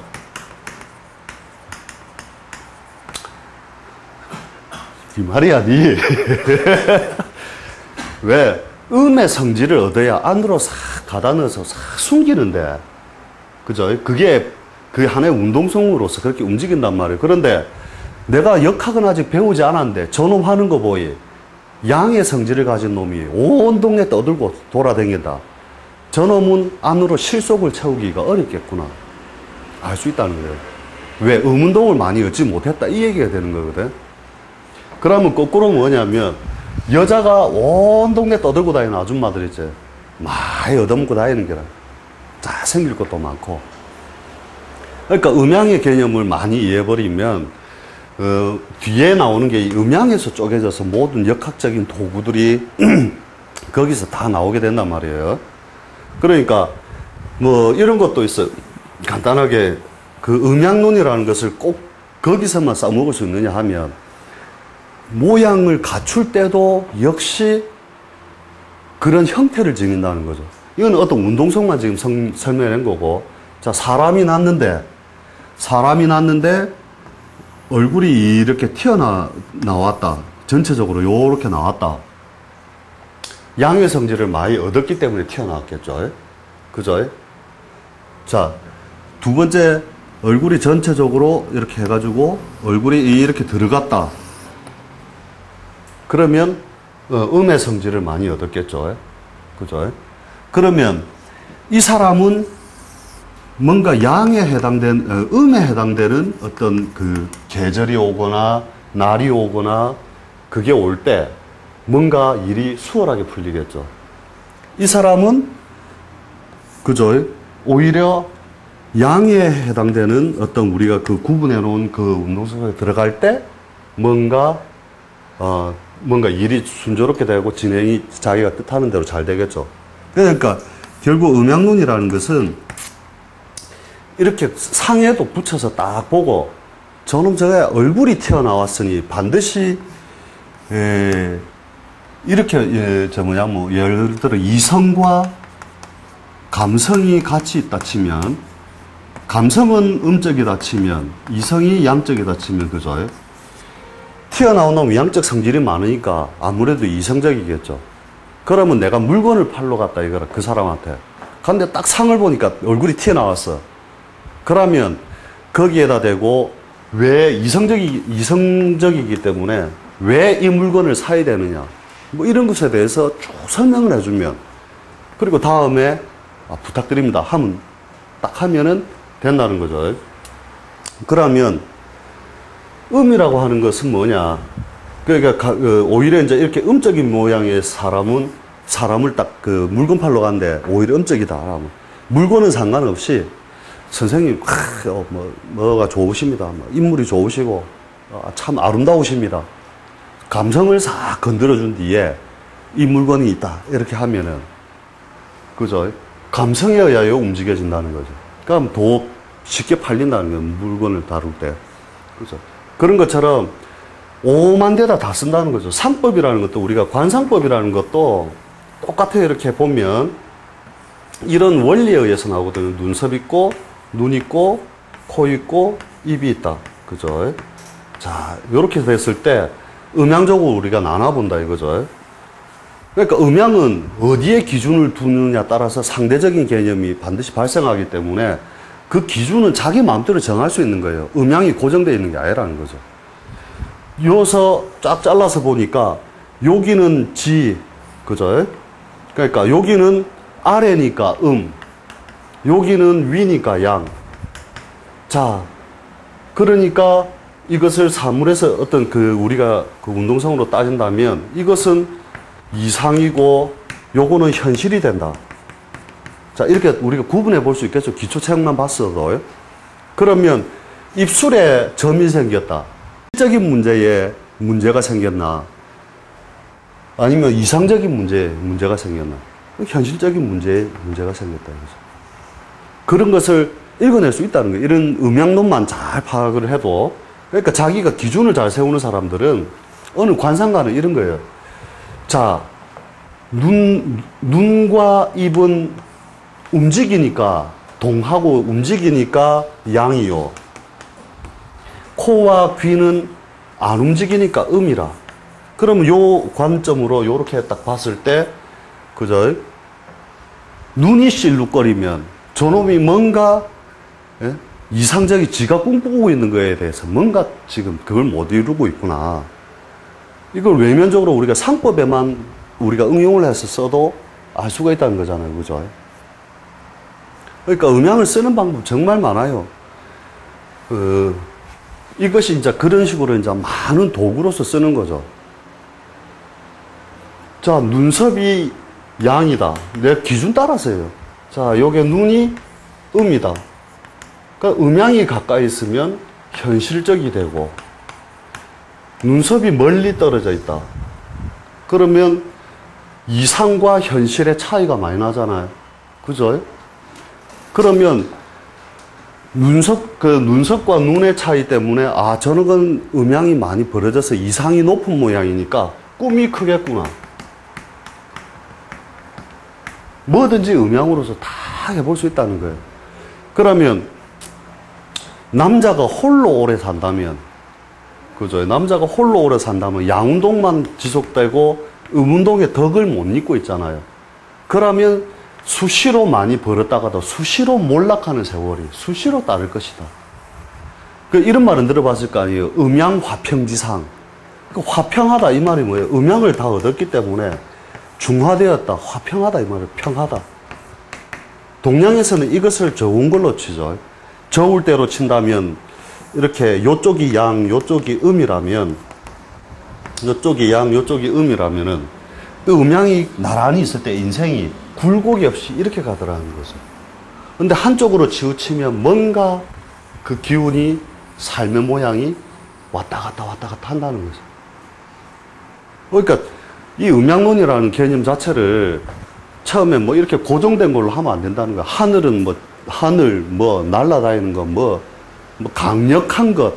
이 말이야, 니. 왜? 음의 성질을 얻어야 안으로 싹 가다 넣어서 싹 숨기는데. 그죠? 그게 그 하나의 운동성으로서 그렇게 움직인단 말이에요. 그런데 내가 역학은 아직 배우지 않았는데 저놈 하는 거 보이. 양의 성질을 가진 놈이 온 동네 떠들고 돌아다닌다. 저놈은 안으로 실속을 채우기가 어렵겠구나. 알 수 있다는 거예요. 왜? 음운동을 많이 얻지 못했다. 이 얘기가 되는 거거든. 그러면 거꾸로 뭐냐면 여자가 온 동네 떠들고 다니는 아줌마들 있지. 많이 얻어먹고 다니는 게라. 잘생길 것도 많고. 그러니까 음양의 개념을 많이 이해해버리면 뒤에 나오는 게 음양에서 쪼개져서 모든 역학적인 도구들이 거기서 다 나오게 된단 말이에요. 그러니까 뭐 이런 것도 있어요. 간단하게 그 음양론이라는 것을 꼭 거기서만 써먹을 수 있느냐 하면 모양을 갖출 때도 역시 그런 형태를 지닌다는 거죠. 이건 어떤 운동성만 지금 설명해낸 거고, 자, 사람이 났는데 얼굴이 이렇게 튀어나왔다. 전체적으로 요렇게 나왔다. 양의 성질을 많이 얻었기 때문에 튀어나왔겠죠. 그죠? 자, 두 번째, 얼굴이 전체적으로 이렇게 해가지고 얼굴이 이렇게 들어갔다. 그러면 음의 성질을 많이 얻었겠죠. 그죠? 그러면 이 사람은 뭔가 양에 해당된, 음에 해당되는 어떤 그 계절이 오거나 날이 오거나 그게 올 때 뭔가 일이 수월하게 풀리겠죠. 이 사람은 그죠? 오히려 양에 해당되는 어떤 우리가 그 구분해 놓은 그 운동성에 들어갈 때 뭔가 일이 순조롭게 되고 진행이 자기가 뜻하는 대로 잘 되겠죠. 그러니까 결국 음양론이라는 것은 이렇게 상에도 붙여서 딱 보고 저놈 저게 얼굴이 튀어나왔으니 반드시 이렇게 예를 들어 이성과 감성이 같이 있다 치면, 감성은 음적이다 치면 이성이 양적이다 치면, 그죠? 튀어나온 놈 양적 성질이 많으니까 아무래도 이성적이겠죠. 그러면 내가 물건을 팔러 갔다 이거라, 그 사람한테. 근데 딱 상을 보니까 얼굴이 튀어나왔어. 그러면 거기에다 대고 왜 이성적이기 때문에 왜 이 물건을 사야 되느냐, 뭐 이런 것에 대해서 쭉 설명을 해주면, 그리고 다음에 부탁드립니다 하면 딱 하면은 된다는 거죠. 그러면 음이라고 하는 것은 뭐냐? 그러니까 오히려 이제 이렇게 음적인 모양의 사람을 딱 그 물건 팔러 갔는데 오히려 음적이다 하면, 물건은 상관없이 선생님 뭐가 좋으십니다. 인물이 좋으시고 참 아름다우십니다. 감성을 싹 건드려준 뒤에 이 물건이 있다 이렇게 하면은, 그죠? 감성에 의하여 움직여진다는 거죠. 그럼 더 쉽게 팔린다는 거예요. 물건을 다룰 때. 그죠? 그런 것처럼 오만 데다 다 쓴다는 거죠. 상법이라는 것도, 우리가 관상법이라는 것도 똑같아요. 이렇게 보면 이런 원리에 의해서 나오거든요. 눈썹 있고, 눈 있고, 코 있고, 입이 있다. 그죠? 자, 이렇게 됐을 때 음양적으로 우리가 나눠본다 이거죠. 그러니까 음양은 어디에 기준을 두느냐에 따라서 상대적인 개념이 반드시 발생하기 때문에 그 기준은 자기 마음대로 정할 수 있는 거예요. 음양이 고정되어 있는 게 아니라는 거죠. 여기서 쫙 잘라서 보니까 여기는 지, 그죠? 그러니까 여기는 아래니까 여기는 위니까 양. 자, 그러니까 이것을 사물에서 어떤 우리가 그 운동성으로 따진다면 이것은 이상이고 요거는 현실이 된다. 자, 이렇게 우리가 구분해 볼 수 있겠죠. 기초체험만 봤어도. 그러면 입술에 점이 생겼다. 질적인 문제에 문제가 생겼나? 아니면 이상적인 문제가 생겼나? 현실적인 문제가 생겼다. 이거죠. 그런 것을 읽어낼 수 있다는 거예요. 이런 음양론만 잘 파악을 해도. 그러니까 자기가 기준을 잘 세우는 사람들은 어느 관상가는 이런 거예요. 자, 눈과 입은 움직이니까, 동하고 움직이니까 양이요. 코와 귀는 안 움직이니까 음이라. 그러면 요 관점으로 요렇게 딱 봤을 때, 그죠? 눈이 실룩거리면 저놈이 뭔가, 예? 이상적인 지가 꿈꾸고 있는 거에 대해서 뭔가 지금 그걸 못 이루고 있구나. 이걸 외면적으로 우리가 상법에만 우리가 응용을 해서 써도 알 수가 있다는 거잖아요. 그죠? 그러니까 음양을 쓰는 방법 정말 많아요. 이것이 이제 그런 식으로 이제 많은 도구로서 쓰는 거죠. 자, 눈썹이 양이다. 내 기준 따라서요. 자, 요게 눈이 음이다. 그러니까 음양이 가까이 있으면 현실적이 되고, 눈썹이 멀리 떨어져 있다. 그러면 이상과 현실의 차이가 많이 나잖아요. 그죠? 그러면 눈썹과 눈의 차이 때문에, 아, 저는 건 음양이 많이 벌어져서 이상이 높은 모양이니까 꿈이 크겠구나. 뭐든지 음양으로서 다 해볼 수 있다는 거예요. 그러면 남자가 홀로 오래 산다면, 그죠? 남자가 홀로 오래 산다면 양운동만 지속되고 음운동에 덕을 못 입고 있잖아요. 그러면 수시로 많이 벌었다가도 수시로 몰락하는 세월이 수시로 따를 것이다. 이런 말은 들어봤을 거 아니에요. 음양화평지상. 화평하다 이 말이 뭐예요? 음양을 다 얻었기 때문에 중화되었다, 화평하다 이 말이에요. 평하다. 동양에서는 이것을 저운 걸로 치죠. 저울 대로 친다면 이렇게 요쪽이 양, 요쪽이 음이라면, 요쪽이 양, 요쪽이 음이라면은 음양이 나란히 있을 때 인생이 굴곡이 없이 이렇게 가더라는 거죠. 근데 한쪽으로 치우치면 뭔가 그 기운이 삶의 모양이 왔다 갔다 한다는 거죠. 그러니까 이 음양론이라는 개념 자체를 처음에 뭐 이렇게 고정된 걸로 하면 안 된다는 거야. 하늘은 뭐, 하늘, 뭐, 날아다니는 거, 뭐 강력한 것.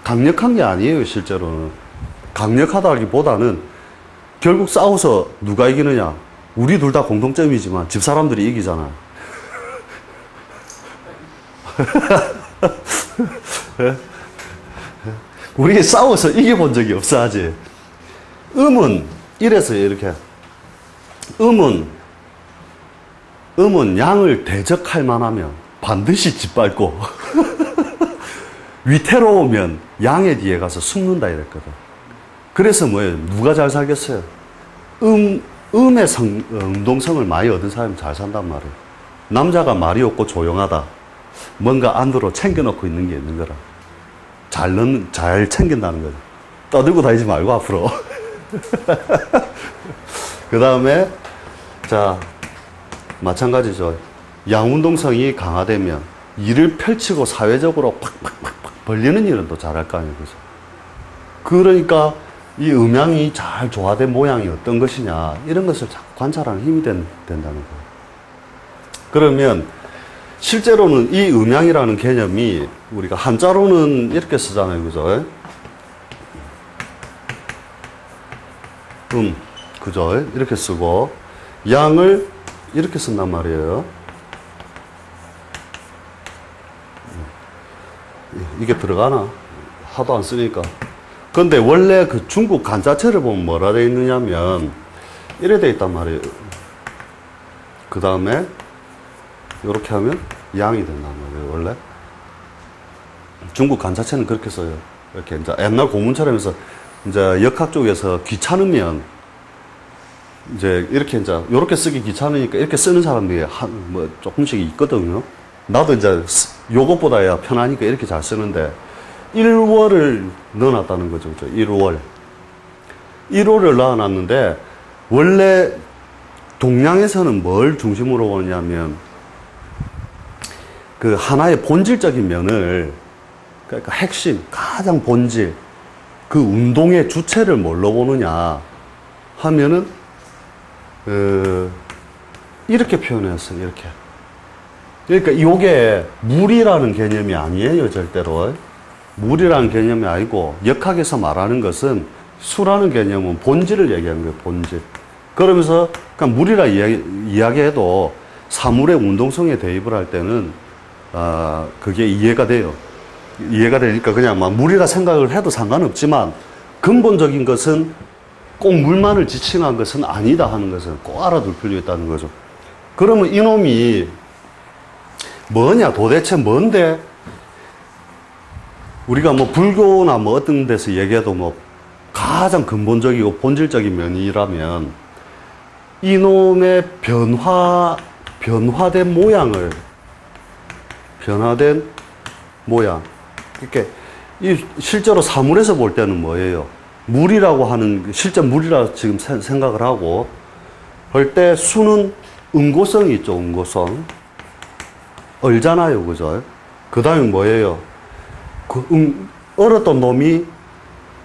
강력한 게 아니에요, 실제로는. 강력하다기보다는 결국 싸워서 누가 이기느냐. 우리 둘 다 공통점이지만 집사람들이 이기잖아. 우리 싸워서 이겨본 적이 없어, 아직. 음은 이래서 이렇게. 음은 양을 대적할 만하면 반드시 짓밟고 위태로우면 양의 뒤에 가서 숨는다 이랬거든. 그래서 뭐예요? 누가 잘 살겠어요? 음의 응동성을 많이 얻은 사람이 잘 산단 말이에요. 남자가 말이 없고 조용하다. 뭔가 안으로 챙겨놓고 있는 게 있는 거라. 잘 챙긴다는 거죠. 떠들고 다니지 말고 앞으로. 그 다음에 자, 마찬가지죠. 양운동성이 강화되면 일을 펼치고 사회적으로 팍팍팍팍 벌리는 일은 또 잘할 거 아니에요. 그죠? 그러니까 이 음양이 잘 조화된 모양이 어떤 것이냐, 이런 것을 자꾸 관찰하는 힘이 된다는 거예요. 그러면 실제로는 이 음양이라는 개념이 우리가 한자로는 이렇게 쓰잖아요. 그죠? 그죠? 이렇게 쓰고, 양을 이렇게 쓴단 말이에요. 이게 들어가나? 하도 안 쓰니까. 근데 원래 그 중국 간자체를 보면 뭐라 되어 있느냐면, 이래 되어 있단 말이에요. 그 다음에, 이렇게 하면 양이 된단 말이에요, 원래. 중국 간자체는 그렇게 써요. 이렇게 이제 옛날 고문처럼 해서, 이제 역학 쪽에서 귀찮으면, 이제 이렇게 이제 요렇게 쓰기 귀찮으니까 이렇게 쓰는 사람들이 뭐 조금씩 있거든요. 나도 이제 요것보다야 편하니까 이렇게 잘 쓰는데 1월을 넣어놨다는 거죠. 1월. 1월을 넣어놨는데 원래 동양에서는 뭘 중심으로 보냐면 그 하나의 본질적인 면을, 그러니까 핵심, 가장 본질, 그 운동의 주체를 뭘로 보느냐 하면은, 이렇게 표현했어요, 이렇게. 그러니까 이게 물이라는 개념이 아니에요, 절대로. 물이라는 개념이 아니고, 역학에서 말하는 것은 수라는 개념은 본질을 얘기하는 거예요, 본질. 그러면서, 그냥 물이라 이야기해도 사물의 운동성에 대입을 할 때는, 그게 이해가 돼요. 이해가 되니까 그냥 막 물이라 생각을 해도 상관없지만, 근본적인 것은 꼭 물만을 지칭한 것은 아니다 하는 것은 꼭 알아둘 필요가 있다는 거죠. 그러면 이놈이 뭐냐, 도대체 뭔데? 우리가 뭐 불교나 뭐 어떤 데서 얘기해도 뭐 가장 근본적이고 본질적인 면이라면 이놈의 변화된 모양. 이렇게, 실제로 사물에서 볼 때는 뭐예요? 물이라고 하는, 실제 물이라 지금 생각을 하고, 할 때 수는 응고성이 있죠, 응고성. 얼잖아요, 그죠? 그 다음에 뭐예요? 얼었던 놈이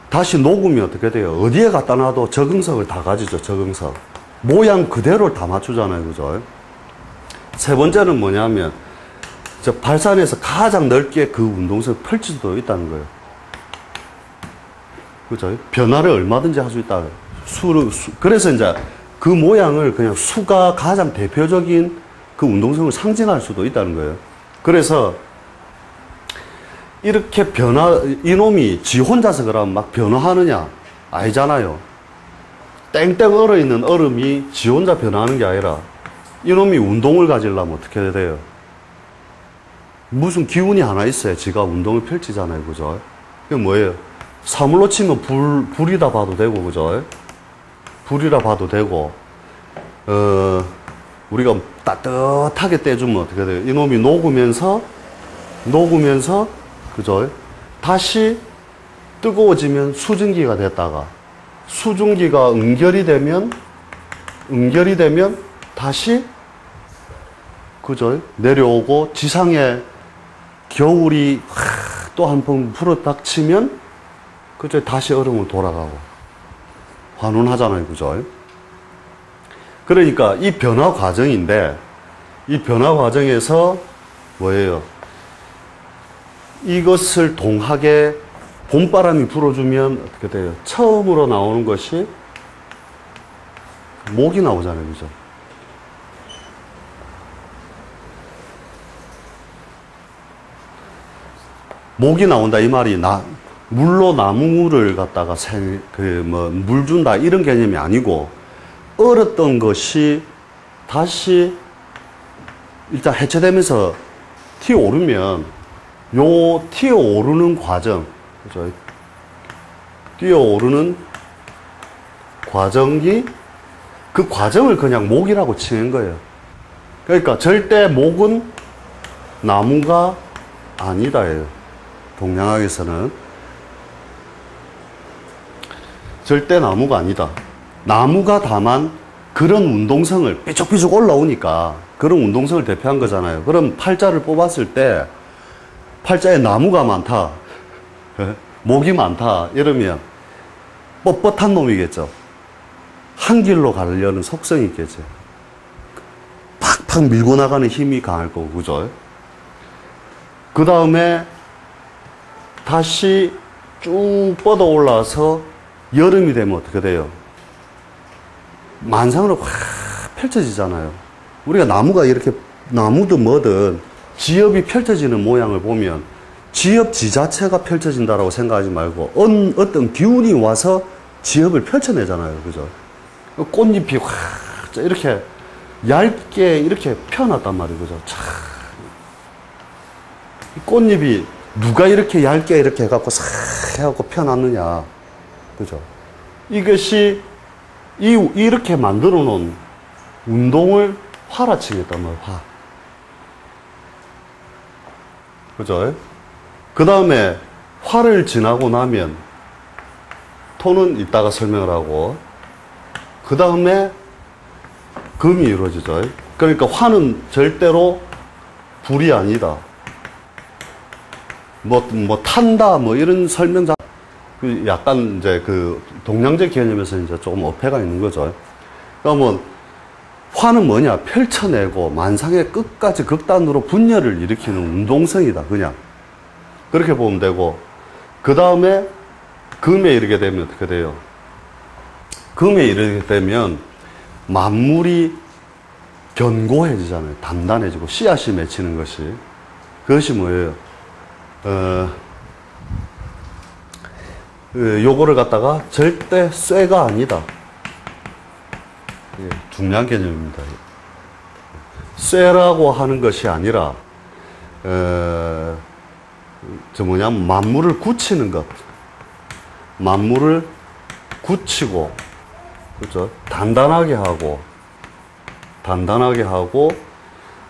다시 녹으면 어떻게 돼요? 어디에 갖다 놔도 적응성을 다 가지죠, 적응성. 모양 그대로를 다 맞추잖아요, 그죠? 세 번째는 뭐냐면, 발산에서 가장 넓게 그 운동성을 펼칠 수도 있다는 거예요. 그죠? 변화를 얼마든지 할 수 있다. 그래서 이제 그 모양을 그냥 수가 가장 대표적인 그 운동성을 상징할 수도 있다는 거예요. 그래서 이렇게 이놈이 지 혼자서 그러면 막 변화하느냐? 아니잖아요. 땡땡 얼어있는 얼음이 지 혼자 변화하는 게 아니라 이놈이 운동을 가지려면 어떻게 돼요? 무슨 기운이 하나 있어야 지가 운동을 펼치잖아요. 그죠? 그게 뭐예요? 사물로 치면 불이다 봐도 되고, 그죠? 불이라 봐도 되고, 우리가 따뜻하게 떼주면 어떻게 돼요? 이놈이 녹으면서, 그죠? 다시 뜨거워지면 수증기가 됐다가, 수증기가 응결이 되면 다시, 그죠? 내려오고, 지상에 겨울이 또 한 번 불어닥치면, 그죠? 다시 얼음으로 돌아가고, 환원하잖아요. 그죠? 그러니까 이 변화 과정인데, 이 변화 과정에서 뭐예요? 이것을 동하게 봄바람이 불어주면 어떻게 돼요? 처음으로 나오는 것이 목이 나오잖아요. 그죠? 목이 나온다 이 말이 물로 나무를 갖다가 물 준다 이런 개념이 아니고, 얼었던 것이 다시 일단 해체되면서 튀어오르면 요 튀어오르는 과정, 그죠? 뛰어오르는 과정이, 그 과정을 그냥 목이라고 치는 거예요. 그러니까 절대 목은 나무가 아니다예요. 동양학에서는 절대 나무가 아니다. 나무가 다만 그런 운동성을 삐죽삐죽 올라오니까 그런 운동성을 대표한 거잖아요. 그럼 팔자를 뽑았을 때 팔자에 나무가 많다, 목이 많다 이러면 뻣뻣한 놈이겠죠. 한 길로 가려는 속성이 있겠죠. 팍팍 밀고 나가는 힘이 강할 거고, 그죠? 그 다음에 다시 쭉 뻗어 올라와서 여름이 되면 어떻게 돼요? 만상으로 확 펼쳐지잖아요. 우리가 나무가 이렇게, 나무든 뭐든 지엽이 펼쳐지는 모양을 보면 지엽 지자체가 펼쳐진다라고 생각하지 말고 어떤 기운이 와서 지엽을 펼쳐내잖아요. 그죠? 꽃잎이 확 이렇게 얇게 이렇게 펴놨단 말이에요. 그죠? 참. 꽃잎이 누가 이렇게 얇게 이렇게 해갖고 싹 해갖고 펴놨느냐. 그죠? 이것이 이렇게 만들어 놓은 운동을 화라 치겠단 말이에요. 화. 그죠? 그 다음에 화를 지나고 나면 토는 이따가 설명을 하고, 그 다음에 금이 이루어지죠. 그러니까 화는 절대로 불이 아니다. 뭐 탄다, 뭐 이런 설명 그 약간 이제 그 동양적 개념에서 이제 조금 어폐가 있는 거죠. 그러면 화는 뭐냐? 펼쳐내고 만상의 끝까지 극단으로 분열을 일으키는 운동성이다. 그냥. 그렇게 보면 되고, 그 다음에 금에 이르게 되면 어떻게 돼요? 금에 이르게 되면 만물이 견고해지잖아요. 단단해지고 씨앗이 맺히는 것이. 그것이 뭐예요? 요거를 갖다가 절대 쇠가 아니다. 중요한 개념입니다. 쇠라고 하는 것이 아니라, 만물을 굳히는 것. 만물을 굳히고, 그죠? 단단하게 하고,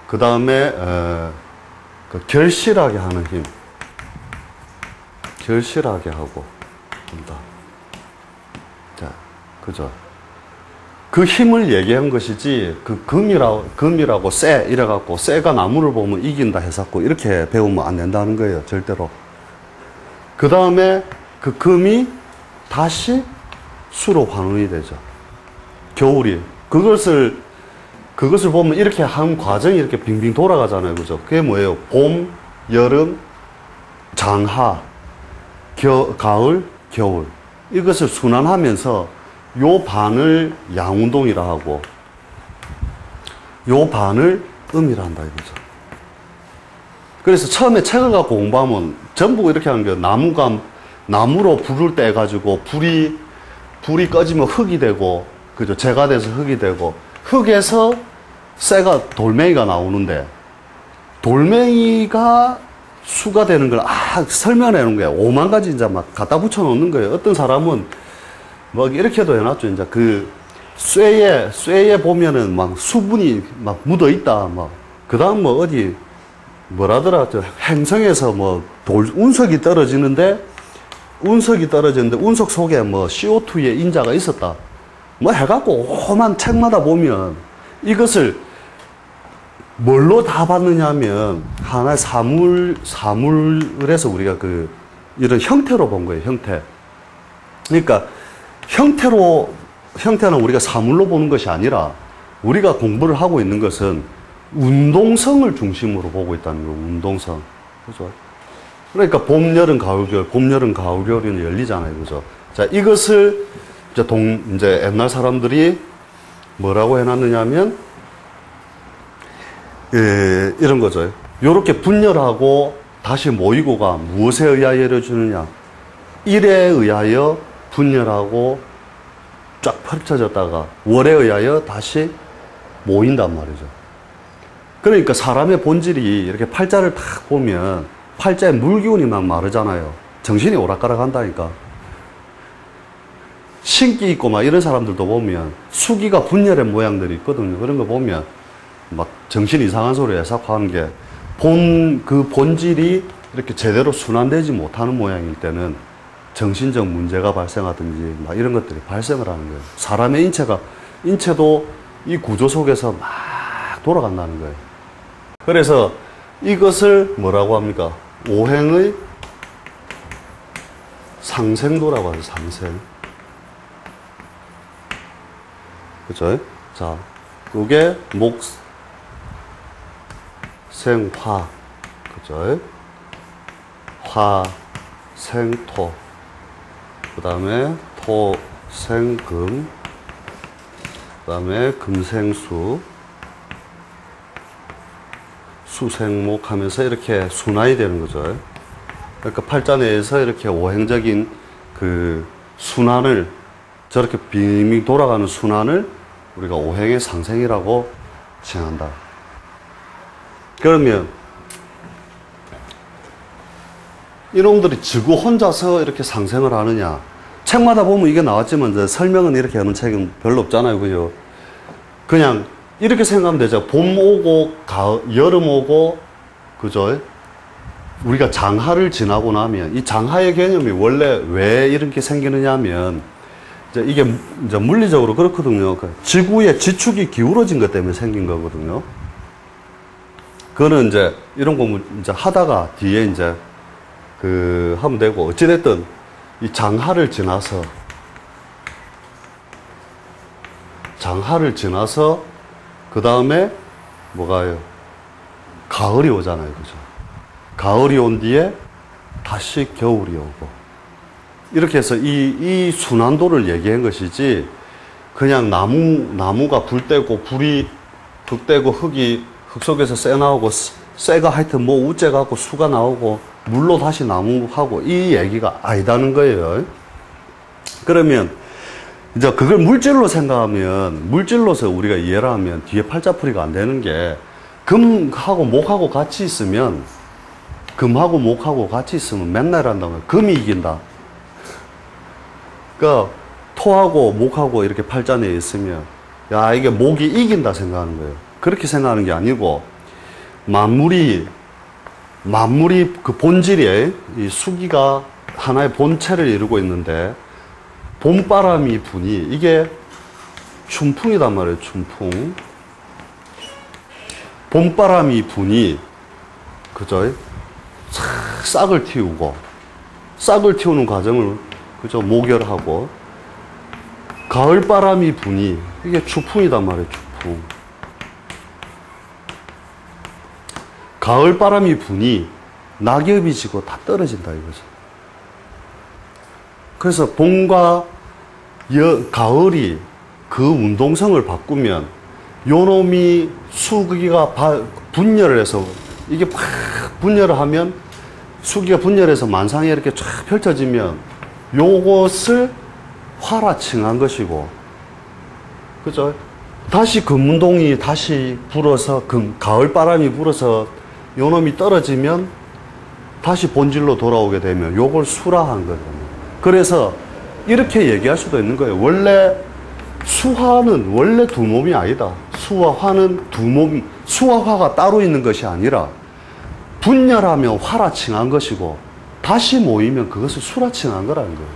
그 다음에, 결실하게 하는 힘. 결실하게 하고, 한다. 자, 그죠? 그 힘을 얘기한 것이지, 그 금이라고 쇠, 이래갖고, 쇠가 나무를 보면 이긴다 해갖고, 이렇게 배우면 안 된다는 거예요, 절대로. 그 다음에, 그 금이 다시 수로 환원이 되죠. 겨울이. 그것을 보면 이렇게 한 과정이 이렇게 빙빙 돌아가잖아요. 그죠? 그게 뭐예요? 봄, 여름, 장하, 가을, 겨울. 이것을 순환하면서 요 반을 양운동이라 하고, 요 반을 음이라 한다 이거죠. 그래서 처음에 책을 갖고 공부하면 전부 이렇게 하는 거예요. 나무로 불을 떼가지고 불이 꺼지면 흙이 되고, 그죠? 재가 돼서 흙이 되고, 흙에서 쇠가 돌멩이가 나오는데, 돌멩이가 수가 되는 걸, 설명해 놓은 거야. 5만 가지 이제 막 갖다 붙여 놓는 거예요. 어떤 사람은 뭐 이렇게도 해놨죠. 이제 그 쇠에 보면은 막 수분이 막 묻어 있다. 그 다음 뭐 어디, 뭐라더라. 행성에서 뭐 운석이 떨어지는데 운석 속에 뭐 CO2의 인자가 있었다. 뭐 해갖고 오만 책마다 보면 이것을 뭘로 다 봤느냐 하면 하나의 사물에서 우리가 이런 형태로 본 거예요, 형태. 그러니까 형태는 우리가 사물로 보는 것이 아니라 우리가 공부를 하고 있는 것은 운동성을 중심으로 보고 있다는 거예요, 운동성. 그죠? 그러니까 봄, 여름, 가을, 겨울이 열리잖아요. 그죠? 자, 이것을 이제 옛날 사람들이 뭐라고 해놨느냐 하면, 이런 거죠. 요렇게 분열하고 다시 모이고가 무엇에 의하여 이루어지느냐? 일에 의하여 분열하고 쫙 펼쳐졌다가 월에 의하여 다시 모인단 말이죠. 그러니까 사람의 본질이 이렇게 팔자를 딱 보면 팔자에 물기운이 막 마르잖아요. 정신이 오락가락 한다니까. 신기 있고 막 이런 사람들도 보면 수기가 분열의 모양들이 있거든요. 그런 거 보면 막 정신 이상한 소리 해서 하는 게 그 본질이 이렇게 제대로 순환되지 못하는 모양일 때는 정신적 문제가 발생하든지 막 이런 것들이 발생을 하는 거예요. 사람의 인체도 이 구조 속에서 막 돌아간다는 거예요. 그래서 이것을 뭐라고 합니까? 오행의 상생도라고 하죠, 상생. 그죠? 자, 그게 목, 생, 화. 그죠? 화, 생, 토. 그 다음에 토, 생, 금. 그 다음에 금, 생, 수. 수, 생, 목 하면서 이렇게 순환이 되는 거죠. 그러니까 팔자 내에서 이렇게 오행적인 그 순환을, 저렇게 빙빙 돌아가는 순환을 우리가 오행의 상생이라고 칭한다. 그러면 이놈들이 지구 혼자서 이렇게 상생을 하느냐? 책마다 보면 이게 나왔지만 이제 설명은 이렇게 하는 책은 별로 없잖아요. 그죠? 그냥 이렇게 생각하면 되죠. 봄 오고 여름 오고, 그죠? 우리가 장하를 지나고 나면 이 장하의 개념이 원래 왜 이렇게 생기느냐 하면 이게 이제 물리적으로 그렇거든요. 지구의 지축이 기울어진 것 때문에 생긴 거거든요. 그거는 이제 이런 거 이제 하다가 뒤에 이제 하면 되고, 어찌됐든 이 장하를 지나서 그 다음에 뭐가요? 가을이 오잖아요. 그죠? 가을이 온 뒤에 다시 겨울이 오고. 이렇게 해서 이 순환도를 얘기한 것이지, 그냥 나무가 불 떼고, 불이 흙 떼고, 흙 속에서 새 나오고, 새가 하여튼 뭐 우째가고 수가 나오고, 물로 다시 나무하고, 이 얘기가 아니다는 거예요. 그러면, 이제 그걸 물질로 생각하면, 물질로서 우리가 이해를 하면 뒤에 팔자풀이가 안 되는 게, 금하고 목하고 같이 있으면, 금하고 목하고 같이 있으면 맨날 한다면 금이 이긴다. 그러니까 토하고 목하고 이렇게 팔자내에 있으면 야 이게 목이 이긴다 생각하는 거예요. 그렇게 생각하는 게 아니고 만물이 그 본질에 이 수기가 하나의 본체를 이루고 있는데 봄바람이 부니 이게 춘풍이단 말이에요. 춘풍. 봄바람이 부니 그죠? 싹을 틔우고 싹을 틔우는 과정을 그죠? 목열하고 가을바람이 부니 이게 추풍이단 말이에요. 추풍. 가을바람이 부니 낙엽이 지고 다 떨어진다 이거죠. 그래서 봄과 가을이 그 운동성을 바꾸면 요놈이 수기가 분열을 해서 이게 팍 분열을 하면 수기가 분열해서 만상에 이렇게 쫙 펼쳐지면 요것을 화라칭한 것이고, 그죠? 다시 금운동이 다시 불어서, 가을바람이 불어서 요놈이 떨어지면 다시 본질로 돌아오게 되면 요걸 수라한 거잖아요. 그래서 이렇게 얘기할 수도 있는 거예요. 원래 수화는 원래 두 몸이 아니다. 수와 화는 두 몸, 수와 화가 따로 있는 것이 아니라 분열하면 화라칭한 것이고 다시 모이면 그것을 수라칭한 거라는 거예요.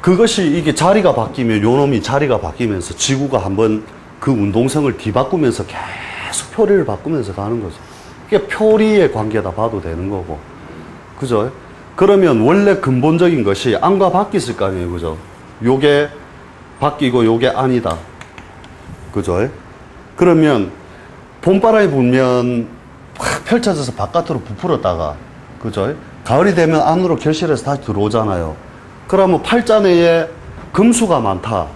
그것이 이게 자리가 바뀌면 요놈이 자리가 바뀌면서 지구가 한번 그 운동성을 뒤바꾸면서 계속 표리를 바꾸면서 가는 거죠. 그게 표리의 관계다 봐도 되는 거고. 그죠? 그러면 원래 근본적인 것이 안과 밖이 있을 거 아니에요. 그죠? 요게 바뀌고 요게 아니다. 그죠? 그러면 봄바람이 불면 확 펼쳐져서 바깥으로 부풀었다가, 그죠? 가을이 되면 안으로 결실해서 다시 들어오잖아요. 그러면 팔자내에 금수가 많다.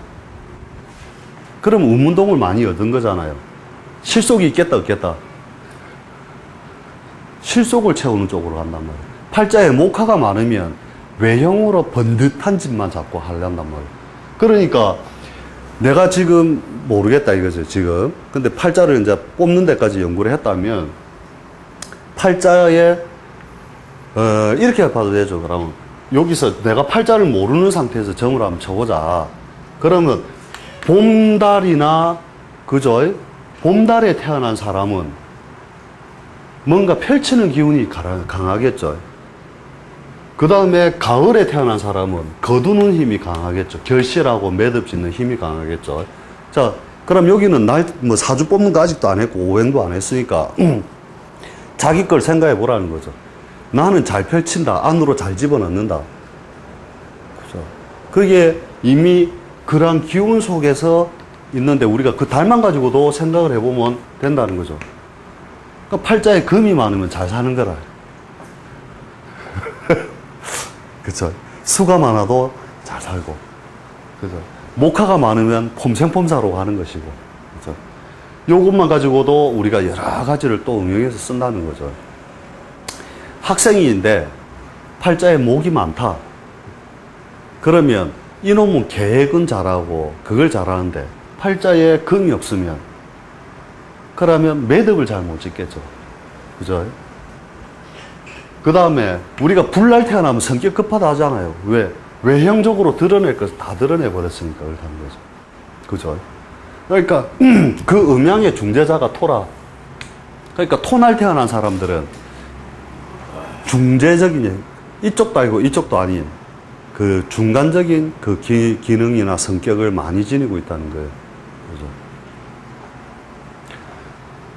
그러면 음운동을 많이 얻은 거잖아요. 실속이 있겠다, 없겠다? 실속을 채우는 쪽으로 간단 말이에요. 팔자에 목화가 많으면 외형으로 번듯한 짓만 자꾸 하려단 말이에요. 그러니까 내가 지금 모르겠다 이거죠, 지금. 근데 팔자를 이제 뽑는 데까지 연구를 했다면, 팔자에, 이렇게 봐도 되죠, 그러면. 여기서 내가 팔자를 모르는 상태에서 점을 한번 쳐보자. 그러면, 봄달이나, 그죠? 봄달에 태어난 사람은 뭔가 펼치는 기운이 강하겠죠. 그 다음에 가을에 태어난 사람은 거두는 힘이 강하겠죠. 결실하고 매듭 짓는 힘이 강하겠죠. 자, 그럼 여기는 뭐 사주 뽑는 거 아직도 안 했고 오행도 안 했으니까 자기 걸 생각해 보라는 거죠. 나는 잘 펼친다. 안으로 잘 집어넣는다. 그죠? 그게 이미 그런 기운 속에서 있는데 우리가 그 달만 가지고도 생각을 해보면 된다는 거죠. 그러니까 팔자에 금이 많으면 잘 사는 거라. 그쵸. 수가 많아도 잘 살고. 그죠. 목화가 많으면 폼생폼사로 가는 것이고. 그죠. 요것만 가지고도 우리가 여러 가지를 또 응용해서 쓴다는 거죠. 학생인데 팔자에 목이 많다. 그러면 이놈은 계획은 잘하고 그걸 잘하는데 팔자에 금이 없으면 그러면 매듭을 잘 못 짓겠죠. 그죠? 그 다음에 우리가 불날 태어나면 성격 급하다 하잖아요. 왜? 외형적으로 드러낼 것을 다 드러내버렸으니까 그렇게 하는 거죠. 그죠? 그러니까 그 음양의 중재자가 토라. 그러니까 토날 태어난 사람들은 중재적인, 이쪽도 아니고 이쪽도 아닌 그 중간적인 그 기능이나 성격을 많이 지니고 있다는 거예요. 그죠?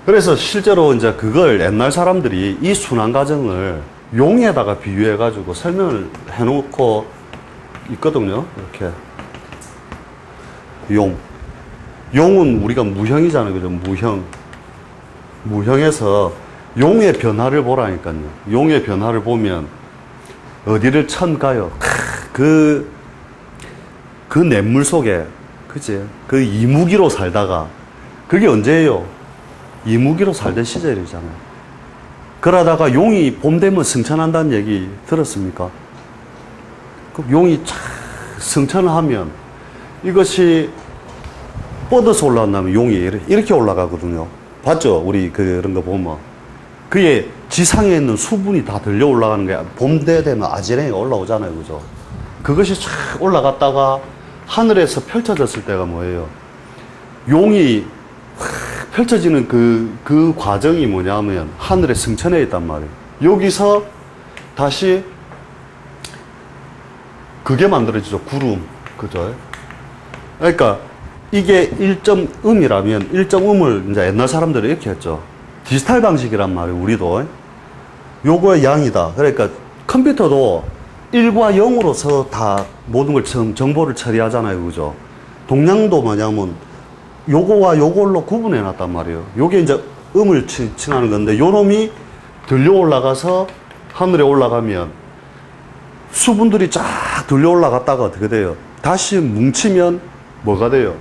그래서 실제로 이제 그걸 옛날 사람들이 이 순환 과정을 용에다가 비유해가지고 설명을 해놓고 있거든요. 이렇게. 용은 우리가 무형이잖아요. 그죠? 무형에서 용의 변화를 보라니까요. 용의 변화를 보면 어디를 천가요? 그 냇물 속에, 그치? 그 이무기로 살다가, 그게 언제예요? 이무기로 살던 시절이잖아요. 그러다가 용이 봄 되면 승천한다는 얘기 들었습니까? 그 용이 쫙 승천을 하면 이것이 뻗어서 올라간다면 용이 이렇게 올라가거든요. 봤죠? 우리 그런 거 보면. 그게 지상에 있는 수분이 다 들려 올라가는 게 봄때 되면 아지랭이가 올라오잖아요. 그죠? 그것이 쫙 올라갔다가 하늘에서 펼쳐졌을 때가 뭐예요? 용이 펼쳐지는 그 과정이 뭐냐면 하늘에 승천해 있단 말이에요. 여기서 다시 그게 만들어지죠. 구름. 그죠? 그러니까 이게 1.음이라면 1.음을 이제 옛날 사람들이 이렇게 했죠. 디지털 방식이란 말이에요. 우리도. 요거의 양이다. 그러니까 컴퓨터도 1과 0으로서 다 모든 걸 정보를 처리하잖아요. 그죠? 동양도 뭐냐면 요거와 요걸로 구분해 놨단 말이에요. 요게 이제 음을 칭하는 건데 요 놈이 들려 올라가서 하늘에 올라가면 수분들이 쫙 들려 올라갔다가 어떻게 돼요? 다시 뭉치면 뭐가 돼요?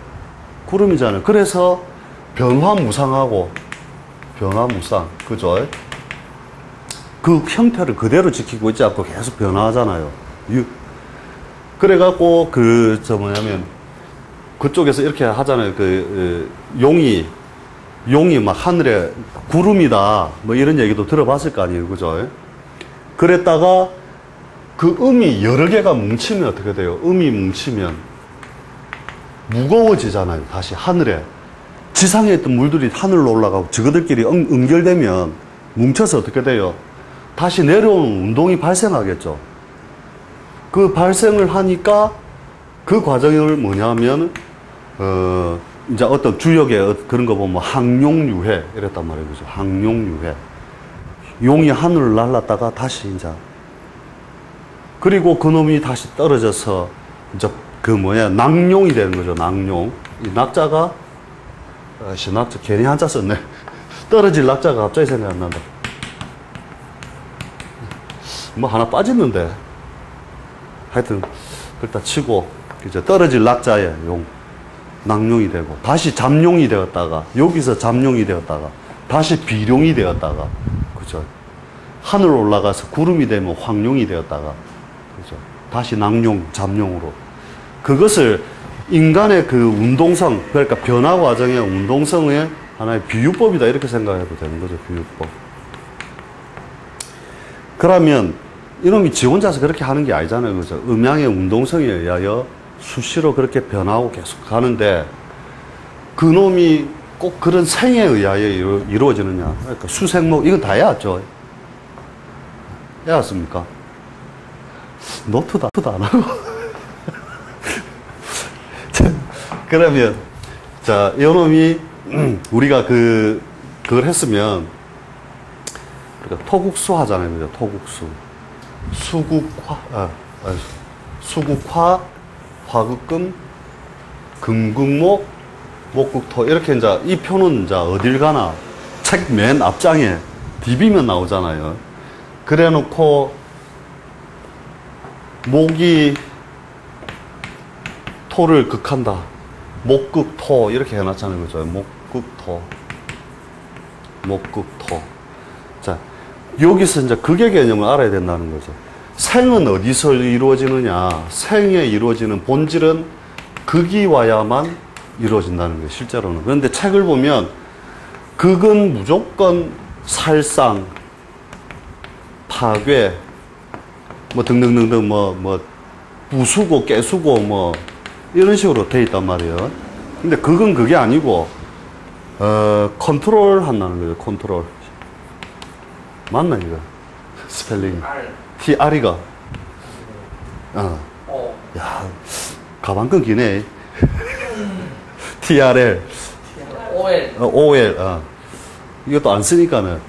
구름이잖아요. 그래서 변화무쌍하고 변화무쌍. 그죠? 그 형태를 그대로 지키고 있지 않고 계속 변화하잖아요. 그래갖고 뭐냐면 그쪽에서 이렇게 하잖아요. 용이 막 하늘에 구름이다. 뭐 이런 얘기도 들어봤을 거 아니에요. 그죠? 그랬다가 그 음이 여러 개가 뭉치면 어떻게 돼요? 음이 뭉치면 무거워지잖아요. 다시 하늘에. 지상에 있던 물들이 하늘로 올라가고 저거들끼리 연결되면 뭉쳐서 어떻게 돼요? 다시 내려오는 운동이 발생하겠죠. 그 발생을 하니까 그 과정을 뭐냐면 이제 어떤 주역의 그런 거 보면 항용유해 이랬단 말이에요. 그죠? 항용유해. 용이 하늘을 날랐다가 다시 이제 그리고 그놈이 다시 떨어져서 이제 낙용이 되는 거죠. 낙용. 이 낙자가 낙자 괜히 한자 썼네. 떨어질 낙자가 갑자기 생각 안 난다. 뭐 하나 빠졌는데 하여튼 그렇다 치고 이제 떨어질 낙자에 낙용이 되고 다시 잠용이 되었다가 여기서 잠용이 되었다가 다시 비룡이 되었다가 그죠? 하늘 올라가서 구름이 되면 황룡이 되었다가 그죠? 다시 낙용, 잠용으로 그것을 인간의 그 운동성 그러니까 변화 과정의 운동성의 하나의 비유법이다 이렇게 생각해도 되는 거죠. 비유법. 그러면 이놈이 지 혼자서 그렇게 하는 게 아니잖아요. 그죠? 음양의 운동성에 의하여 수시로 그렇게 변하고 계속 가는데 그놈이 꼭 그런 생에 의하여 이루어지느냐. 그러니까 수생목, 이건 다 해왔죠. 해왔습니까? 노트도 안 하고. 그러면, 자, 이놈이 우리가 그걸 했으면 그러니까 토국수 하잖아요. 그죠? 토국수. 수국화, 화극금, 금극목, 목극토. 이렇게 이제 이 표는 이제 어딜 가나 책 맨 앞장에 비비면 나오잖아요. 그래 놓고 목이 토를 극한다. 목극토. 이렇게 해놨잖아요. 그죠? 목극토. 자, 여기서 이제 극의 개념을 알아야 된다는 거죠. 생은 어디서 이루어지느냐. 생에 이루어지는 본질은 극이 와야만 이루어진다는 거예요. 실제로는. 그런데 책을 보면 극은 무조건 살상, 파괴, 뭐 등등등등 부수고 깨수고 뭐 이런 식으로 돼 있단 말이에요. 근데 극은 그게 아니고 컨트롤 한다는 거죠. 컨트롤. 맞나 이거? 스펠링. TR이가. 야, 가방끈 기네. TRL. OL. 이것도 안 쓰니까는.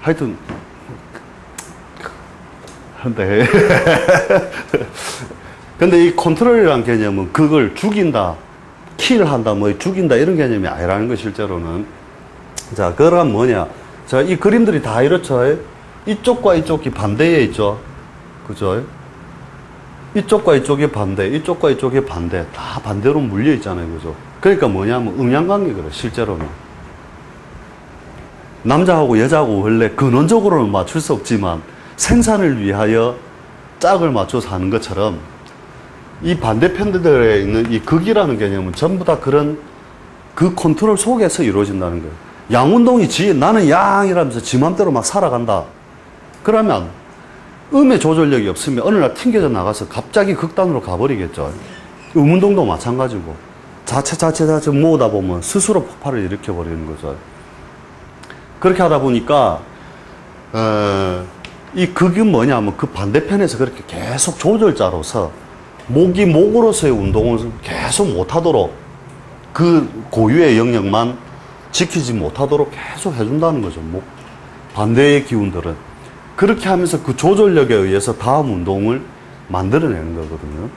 하여튼, 근데, 근데 이 컨트롤이라는 개념은 그걸 죽인다, 킬한다, 뭐 죽인다 이런 개념이 아니라는 거 실제로는. 자, 그러면 뭐냐. 자, 이 그림들이 다 이렇죠. 이쪽과 이쪽이 반대에 있죠. 그죠? 이쪽과 이쪽이 반대, 이쪽과 이쪽이 반대. 다 반대로 물려 있잖아요. 그죠? 그러니까 뭐냐면 음양관계 그래, 실제로는. 남자하고 여자하고 원래 근원적으로는 맞출 수 없지만 생산을 위하여 짝을 맞춰서 하는 것처럼 이 반대편들에 있는 이 극이라는 개념은 전부 다 그런 그 컨트롤 속에서 이루어진다는 거예요. 양운동이 나는 양이라면서 지 맘대로 막 살아간다. 그러면 음의 조절력이 없으면 어느 날 튕겨져 나가서 갑자기 극단으로 가버리겠죠. 음운동도 마찬가지고 자체 모으다 보면 스스로 폭발을 일으켜버리는 거죠. 그렇게 하다 보니까 이 극은 뭐냐면 그 반대편에서 그렇게 계속 조절자로서 목이 목으로서의 운동을 계속 못하도록 그 고유의 영역만 지키지 못하도록 계속 해준다는 거죠. 반대의 기운들은. 그렇게 하면서 그 조절력에 의해서 다음 운동을 만들어내는 거거든요.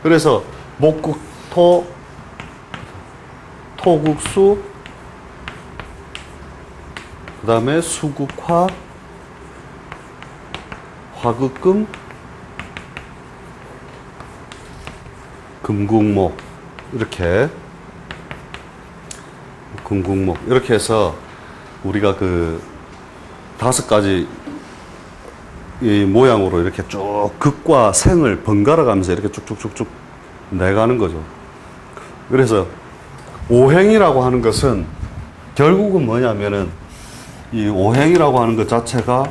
그래서 목국토, 토국수, 그 다음에 수국화, 화극금, 금국목, 이렇게 금국목 이렇게 해서 우리가 그 5가지 이 모양으로 이렇게 쭉 극과 생을 번갈아 가면서 이렇게 쭉쭉쭉쭉 내가는 거죠. 그래서 오행이라고 하는 것은 결국은 뭐냐면은 이 오행이라고 하는 것 자체가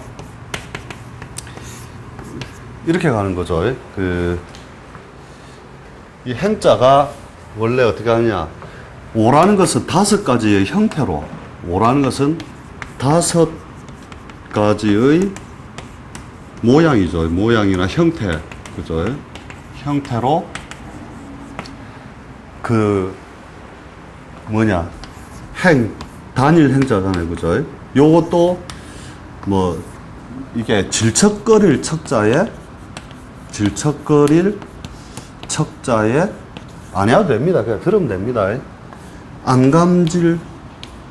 이렇게 가는 거죠. 이 행자가 원래 어떻게 하느냐. 오라는 것은 5가지의 형태로, 오라는 것은 5가지의 모양이죠. 모양이나 형태. 그죠? 형태로, 단일 행자잖아요. 그죠? 요것도, 이게 질척거릴 척자에, 안 해도 됩니다. 그냥 들으면 됩니다. 안감질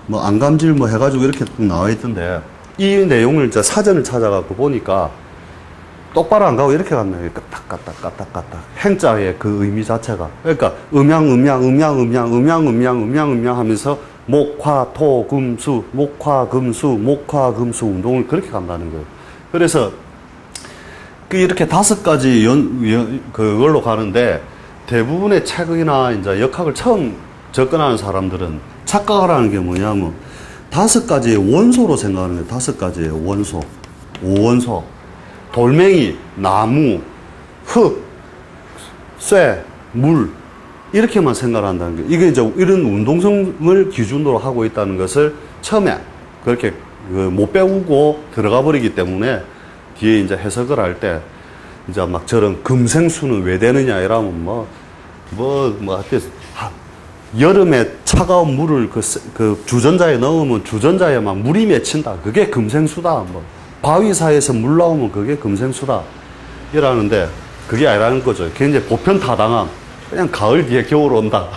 해가지고 이렇게 나와 있던데, 이 내용을 이제 사전을 찾아갖고 보니까 똑바로 안 가고 이렇게 갔네요. 까딱까딱. 행자의 그 의미 자체가. 그러니까 음양 하면서 목화토금수 운동을 그렇게 간다는 거예요. 그래서 이렇게 5가지 그걸로 가는데 대부분의 책이나 이제 역학을 처음 접근하는 사람들은 착각을 하는 게 뭐냐면 5가지의 원소로 생각하는 거예요. 5가지의 원소. 5원소. 돌멩이, 나무, 흙, 쇠, 물. 이렇게만 생각한다는 거예요. 이게 이제 이런 운동성을 기준으로 하고 있다는 것을 처음에 그렇게 못 배우고 들어가 버리기 때문에 뒤에 이제 해석을 할 때 이제 막 저런 금생수는 왜 되느냐 이러면 하여튼 여름에 차가운 물을 그 주전자에 넣으면 주전자에 막 물이 맺힌다. 그게 금생수다. 바위 사이에서 물 나오면 그게 금생수다. 이라는데 그게 아니라는 거죠. 굉장히 보편타당함. 그냥 가을 뒤에 겨울 온다.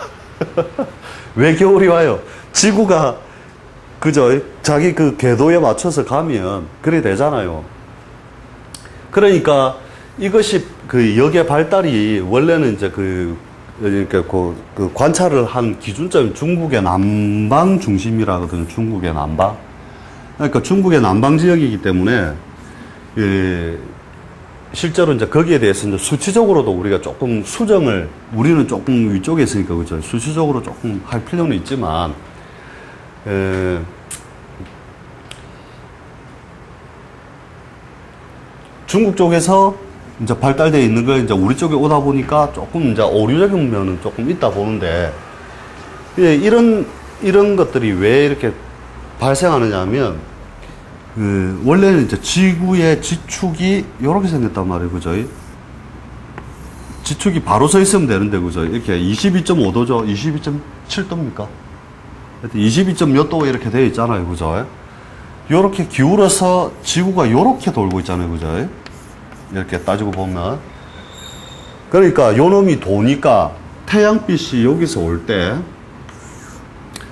왜 겨울이 와요? 지구가 그죠? 자기 그 궤도에 맞춰서 가면 그래 되잖아요. 그러니까 이것이 그 역의 발달이 원래는 이제 그러니까 그 관찰을 한 기준점이 중국의 남방 중심이라거든요. 중국의 남방. 그러니까 중국의 남방 지역이기 때문에 실제로 이제 거기에 대해서 이제 수치적으로도 우리가 조금 우리는 조금 위쪽에 있으니까 그죠. 수치적으로 조금 할 필요는 있지만 중국 쪽에서 이제 발달되어 있는 걸 이제 우리 쪽에 오다 보니까 조금 이제 오류적인 면은 조금 있다 보는데, 이런 것들이 왜 이렇게 발생하느냐 하면, 원래는 이제 지구의 지축이 이렇게 생겼단 말이에요. 그죠? 지축이 바로 서 있으면 되는데, 그죠? 이렇게 22.5도죠? 22.7도입니까? 22몇 도 이렇게 되어 있잖아요. 그죠? 요렇게 기울어서 지구가 요렇게 돌고 있잖아요. 그죠? 이렇게 따지고 보면. 그러니까 요 놈이 도니까 태양빛이 여기서 올 때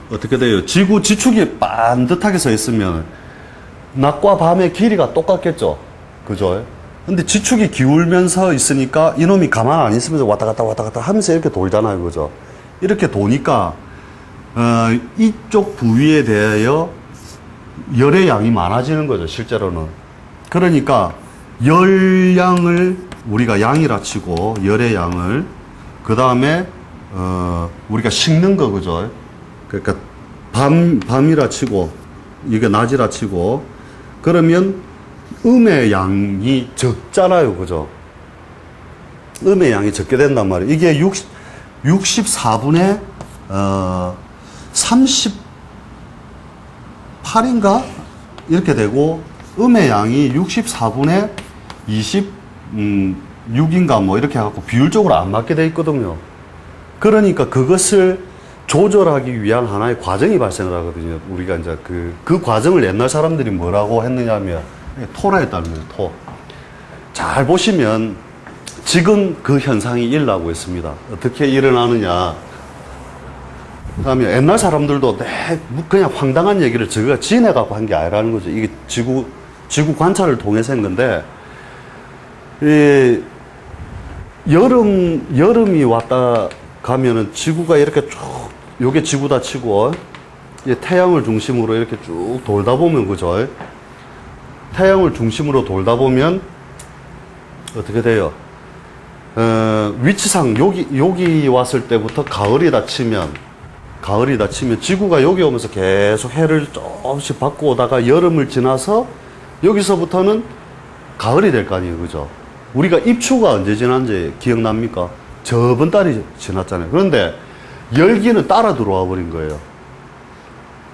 어떻게 돼요? 지구 지축이 반듯하게 서 있으면 낮과 밤의 길이가 똑같겠죠. 그죠? 근데 지축이 기울면서 있으니까 이놈이 가만 안 있으면서 왔다 갔다 하면서 이렇게 돌잖아요. 그죠? 이렇게 도니까 이쪽 부위에 대하여 열의 양이 많아지는 거죠. 실제로는. 그러니까 열량을 우리가 양이라 치고 열의 양을 그 다음에 우리가 식는 거 그죠? 그러니까 밤이라 치고 이게 낮이라 치고 그러면 음의 양이 적잖아요. 그죠? 음의 양이 적게 된단 말이에요. 이게 64분의 38인가? 이렇게 되고 음의 양이 64분의 26인가 뭐 이렇게 해갖고 비율적으로 안 맞게 돼 있거든요. 그러니까 그것을 조절하기 위한 하나의 과정이 발생을 하거든요. 우리가 이제 그 과정을 옛날 사람들이 뭐라고 했느냐 하면 토라 했다는 거예요. 토. 잘 보시면 지금 그 현상이 일어나고 있습니다. 어떻게 일어나느냐. 그 다음에 옛날 사람들도 그냥 황당한 얘기를 저희가 지내갖고 한 게 아니라는 거죠. 이게 지구 관찰을 통해서 한 건데, 여름이 왔다 가면은 지구가 이렇게 쭉, 요게 지구다 치고, 태양을 중심으로 이렇게 쭉 돌다 보면, 그죠? 태양을 중심으로 돌다 보면, 어떻게 돼요? 위치상, 여기 왔을 때부터 가을이다 치면 지구가 여기 오면서 계속 해를 조금씩 받고 오다가 여름을 지나서 여기서부터는 가을이 될 거 아니에요. 그죠? 우리가 입추가 언제 지났는지 기억납니까? 저번 달이 지났잖아요. 그런데 열기는 따라 들어와 버린 거예요.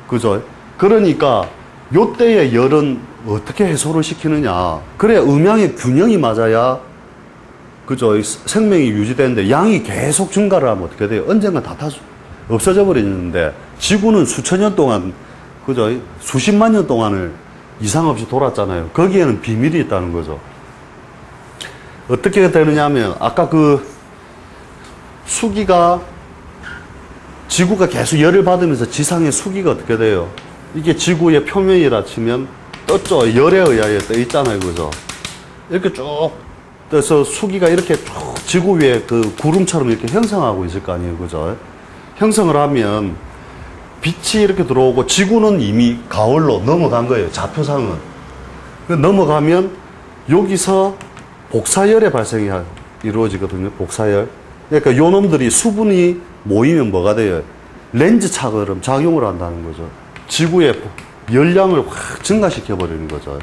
그죠? 그러니까 요때의 열은 어떻게 해소를 시키느냐. 그래야 음양의 균형이 맞아야 그죠? 생명이 유지되는데 양이 계속 증가를 하면 어떻게 돼요? 언젠가 다 없어져 버리는데 지구는 수천 년 동안 그죠? 수십만 년 동안을 이상 없이 돌았잖아요. 거기에는 비밀이 있다는 거죠. 어떻게 되느냐 하면 아까 수기가 지구가 계속 열을 받으면서 지상의 수기가 어떻게 돼요? 이게 지구의 표면이라 치면 떴죠. 열에 의하여 떠 있잖아요. 그죠? 이렇게 쭉 떠서 수기가 이렇게 쭉 지구 위에 그 구름처럼 이렇게 형성하고 있을 거 아니에요. 그죠? 형성을 하면 빛이 이렇게 들어오고 지구는 이미 가을로 넘어간 거예요. 좌표상은. 넘어가면 여기서 복사열의 발생이 이루어지거든요. 복사열. 그러니까 요 놈들이 수분이 모이면 뭐가 돼요? 렌즈 차처럼 작용을 한다는 거죠. 지구의 열량을 확 증가시켜 버리는 거죠.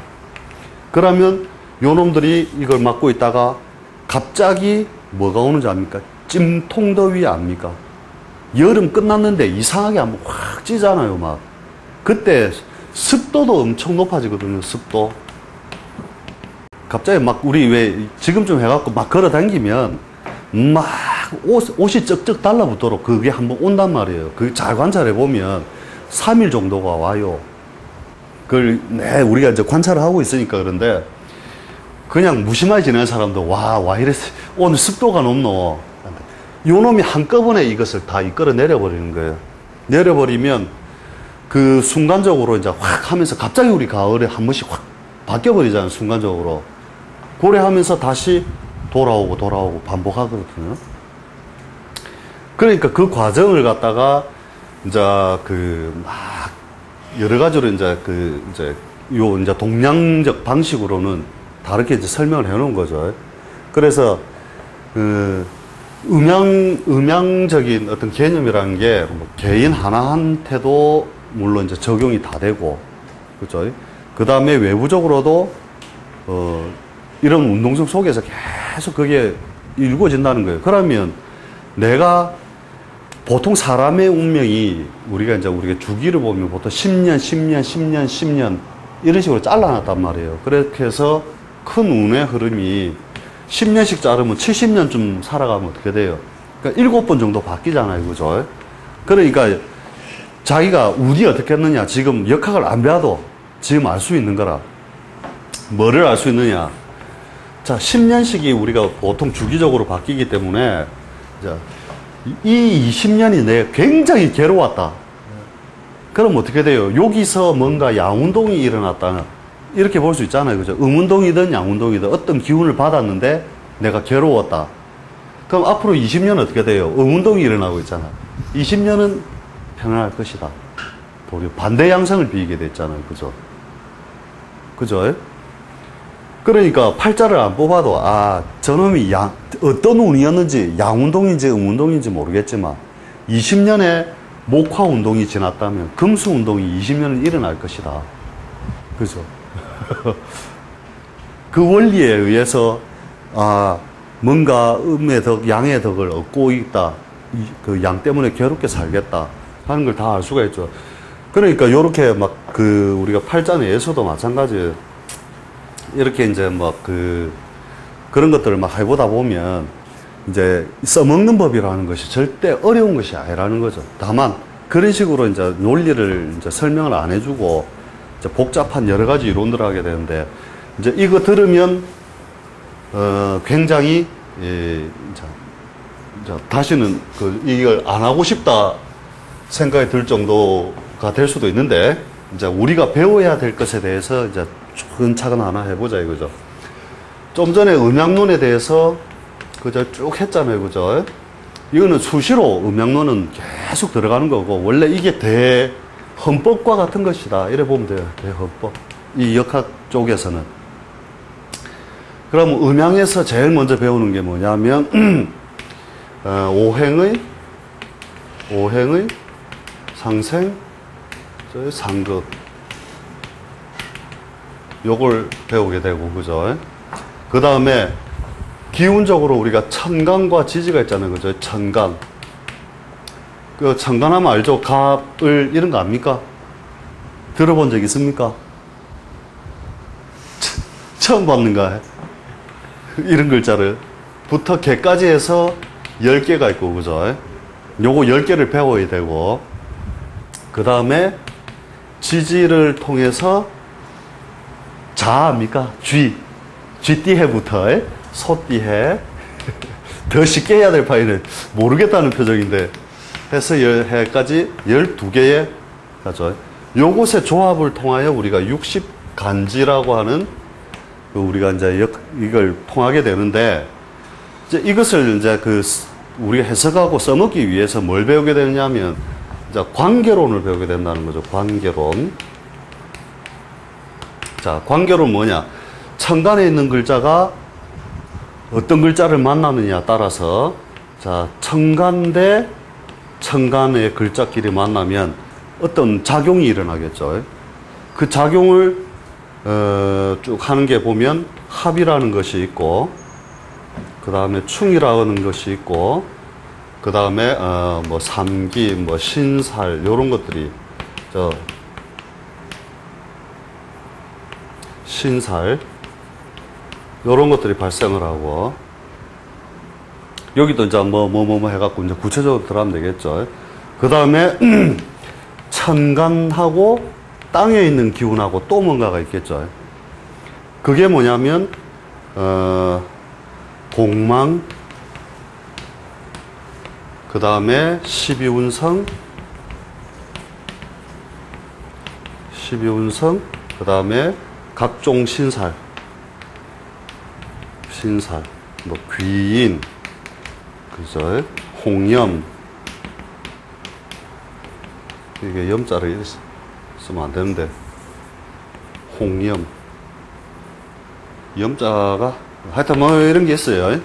그러면 요 놈들이 이걸 막고 있다가 갑자기 뭐가 오는지 압니까? 찜통더위 압니까? 여름 끝났는데 이상하게 한번 확 찌잖아요, 막. 그때 습도도 엄청 높아지거든요, 습도. 갑자기 막 우리 왜 지금쯤 해갖고 막 걸어 다니면 막 옷이 쩍쩍 달라붙도록 그게 한번 온단 말이에요. 그 잘 관찰해 보면 3일 정도가 와요. 그걸 우리가 이제 관찰을 하고 있으니까 그런데 그냥 무심하게 지내는 사람도 와 이랬어. 오늘 습도가 높노. 요 놈이 한꺼번에 이것을 다 이끌어 내려버리는 거예요. 내려버리면 그 순간적으로 이제 확 하면서 갑자기 우리 가을에 한 번씩 확 바뀌어버리잖아요. 순간적으로. 고래 하면서 다시 돌아오고 반복하거든요. 그러니까 그 과정을 갖다가 이제 막 여러 가지로 이제 이제 동양적 방식으로는 다르게 이제 설명을 해 놓은 거죠. 그래서 음양적인 어떤 개념이라는 게 뭐 개인 하나한테도 물론 이제 적용이 다 되고, 그죠? 그 다음에 외부적으로도, 이런 운동성 속에서 계속 그게 이루어진다는 거예요. 그러면 내가 보통 사람의 운명이 우리가 주기를 보면 보통 10년 이런 식으로 잘라놨단 말이에요. 그렇게 해서 큰 운의 흐름이 10년씩 자르면 70년쯤 살아가면 어떻게 돼요? 그러니까 7번 정도 바뀌잖아요. 그죠? 그러니까 자기가 운이 어떻게 했느냐. 지금 역학을 안 배워도 지금 알 수 있는 거라. 뭐를 알 수 있느냐? 자, 10년씩이 우리가 보통 주기적으로 바뀌기 때문에, 자, 이 20년이 내 굉장히 괴로웠다. 그럼 어떻게 돼요? 여기서 뭔가 양운동이 일어났다. 이렇게 볼 수 있잖아요. 그죠? 음운동이든 양운동이든 어떤 기운을 받았는데 내가 괴로웠다. 그럼 앞으로 20년 어떻게 돼요? 음운동이 일어나고 있잖아. 20년은 편안할 것이다. 도리어 반대 양상을 비이게 됐잖아요. 그죠? 그죠? 그러니까 팔자를 안 뽑아도, 아, 저놈이 어떤 운이었는지, 양운동인지 음운동인지 모르겠지만, 20년에 목화 운동이 지났다면, 금수 운동이 20년은 일어날 것이다. 그죠? 그 원리에 의해서, 아, 뭔가 음의 덕, 양의 덕을 얻고 있다. 그 양 때문에 괴롭게 살겠다. 하는 걸 다 알 수가 있죠. 그러니까, 요렇게 막, 우리가 팔자내에서도 마찬가지예요. 이렇게 이제 그런 것들을 막 해보다 보면, 이제 써먹는 법이라는 것이 절대 어려운 것이 아니라는 거죠. 다만, 그런 식으로 이제 논리를 이제 설명을 안 해주고, 이제 복잡한 여러 가지 이론들을 하게 되는데, 이제 이거 들으면, 굉장히, 다시는 이걸 안 하고 싶다 생각이 들 정도가 될 수도 있는데, 이제 우리가 배워야 될 것에 대해서 이제 차근차근 하나 해보자 이거죠. 좀 전에 음양론에 대해서 그저 쭉 했잖아요. 그죠? 이거는 수시로 음양론은 계속 들어가는 거고, 원래 이게 대헌법과 같은 것이다. 이래 보면 돼요. 대헌법. 이 역학 쪽에서는. 그럼 음양에서 제일 먼저 배우는 게 뭐냐면, 오행의 상생, 상극. 요걸 배우게 되고, 그죠? 그 다음에, 기운적으로 우리가 천간과 지지가 있잖아요. 그죠? 천간. 그 천간하면 알죠? 갑을, 이런 거 압니까? 들어본 적 있습니까? 처음 봤는가? 이런 글자를. 부터 개까지 해서 10개가 있고, 그죠? 요거 10개를 배워야 되고, 그 다음에, 지지를 통해서 자입니까? 쥐띠해부터 소띠해. 더 쉽게 해야 될 파이는 모르겠다는 표정인데 해서 해까지 12개의 가죠. 요것의 조합을 통하여 우리가 60간지라고 하는 우리가 이제 이걸 통하게 되는데, 이제 이것을 이제 우리가 해석하고 써먹기 위해서 뭘 배우게 되느냐면, 이제 관계론을 배우게 된다는 거죠. 관계론. 자, 관계론 뭐냐? 천간에 있는 글자가 어떤 글자를 만나느냐에 따라서, 자, 천간 대 천간의 글자끼리 만나면 어떤 작용이 일어나겠죠. 그 작용을 쭉 하는 게 보면 합이라는 것이 있고, 그 다음에 충이라는 것이 있고, 그 다음에 뭐 삼기, 뭐 신살 이런 것들이 신살 요런 것들이 발생을 하고, 여기도 이제 뭐 해갖고 이제 구체적으로 들어가면 되겠죠. 그 다음에 천간하고 땅에 있는 기운하고 또 뭔가가 있겠죠. 그게 뭐냐면 공망, 그 다음에 12운성, 그 다음에 각종 신살, 뭐 귀인, 그죠? 홍염, 이게 염자를 쓰면 안 되는데, 홍염, 염자가 하여튼 뭐 이런 게 있어요.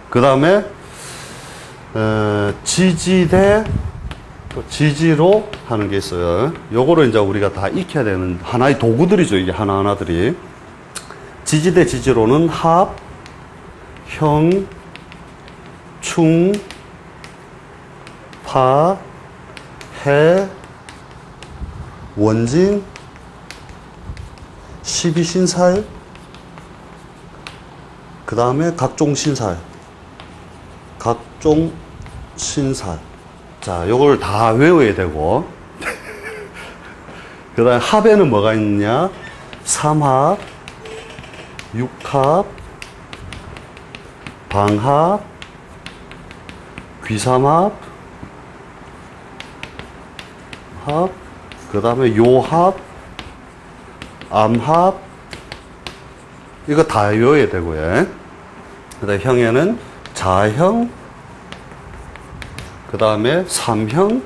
그 다음에 지지대 지지로 하는 게 있어요. 요거를 이제 우리가 다 익혀야 되는 하나의 도구들이죠. 이게 하나하나들이. 지지대 지지로는 합, 형, 충, 파, 해, 원진, 12신살, 그 다음에 각종 신살. 자, 요걸 다 외워야 되고. 그 다음에 합에는 뭐가 있느냐? 삼합, 육합, 방합, 귀삼합, 합, 그 다음에 요합, 암합, 이거 다 외워야 되고요. 그 다음에 형에는 자형, 그 다음에 삼형,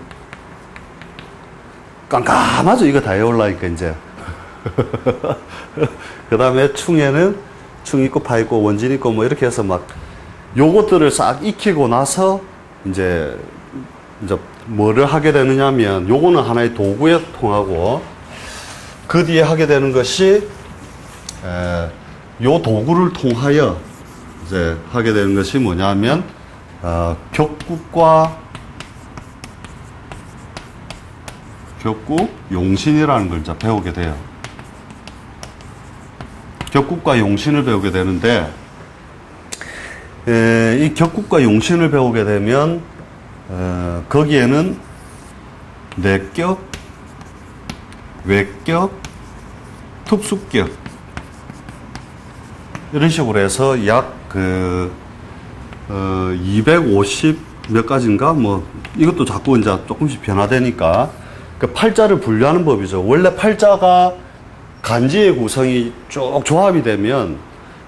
깜깜하죠? 이거 다 외우려니까, 이제. 그 다음에 충에는 충 있고 파 있고 원진 있고 뭐 이렇게 해서 막 요것들을 싹 익히고 나서 이제 뭐를 하게 되느냐면 요거는 하나의 도구에 통하고 그 뒤에 하게 되는 것이 요 도구를 통하여 이제 하게 되는 것이 뭐냐면 격국과 격국 용신이라는 걸 이제 배우게 돼요. 격국과 용신을 배우게 되는데 이 격국과 용신을 배우게 되면 거기에는 내격, 외격, 특수격 이런 식으로 해서 약 250 몇 가지인가 뭐 이것도 자꾸 이제 조금씩 변화되니까 그 팔자를 분류하는 법이죠. 원래 팔자가 간지의 구성이 쭉 조합이 되면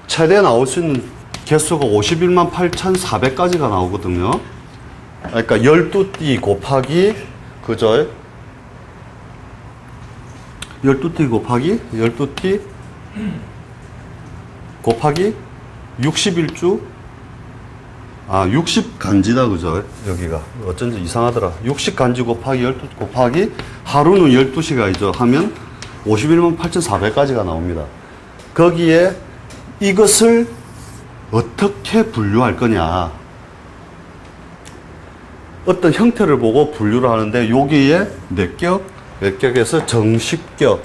최대 나올 수 있는 개수가 51만 8,400가지가 나오거든요. 그러니까 12띠 곱하기 그죠? 12띠 곱하기 12띠 곱하기 61주 60간지다 그죠? 여기가 어쩐지 이상하더라. 60간지 곱하기 12 곱하기 하루는 12시간이죠. 하면 51만 8,400가지가 나옵니다. 거기에 이것을 어떻게 분류할 거냐. 어떤 형태를 보고 분류를 하는데 여기에 내격, 외격에서 정십격,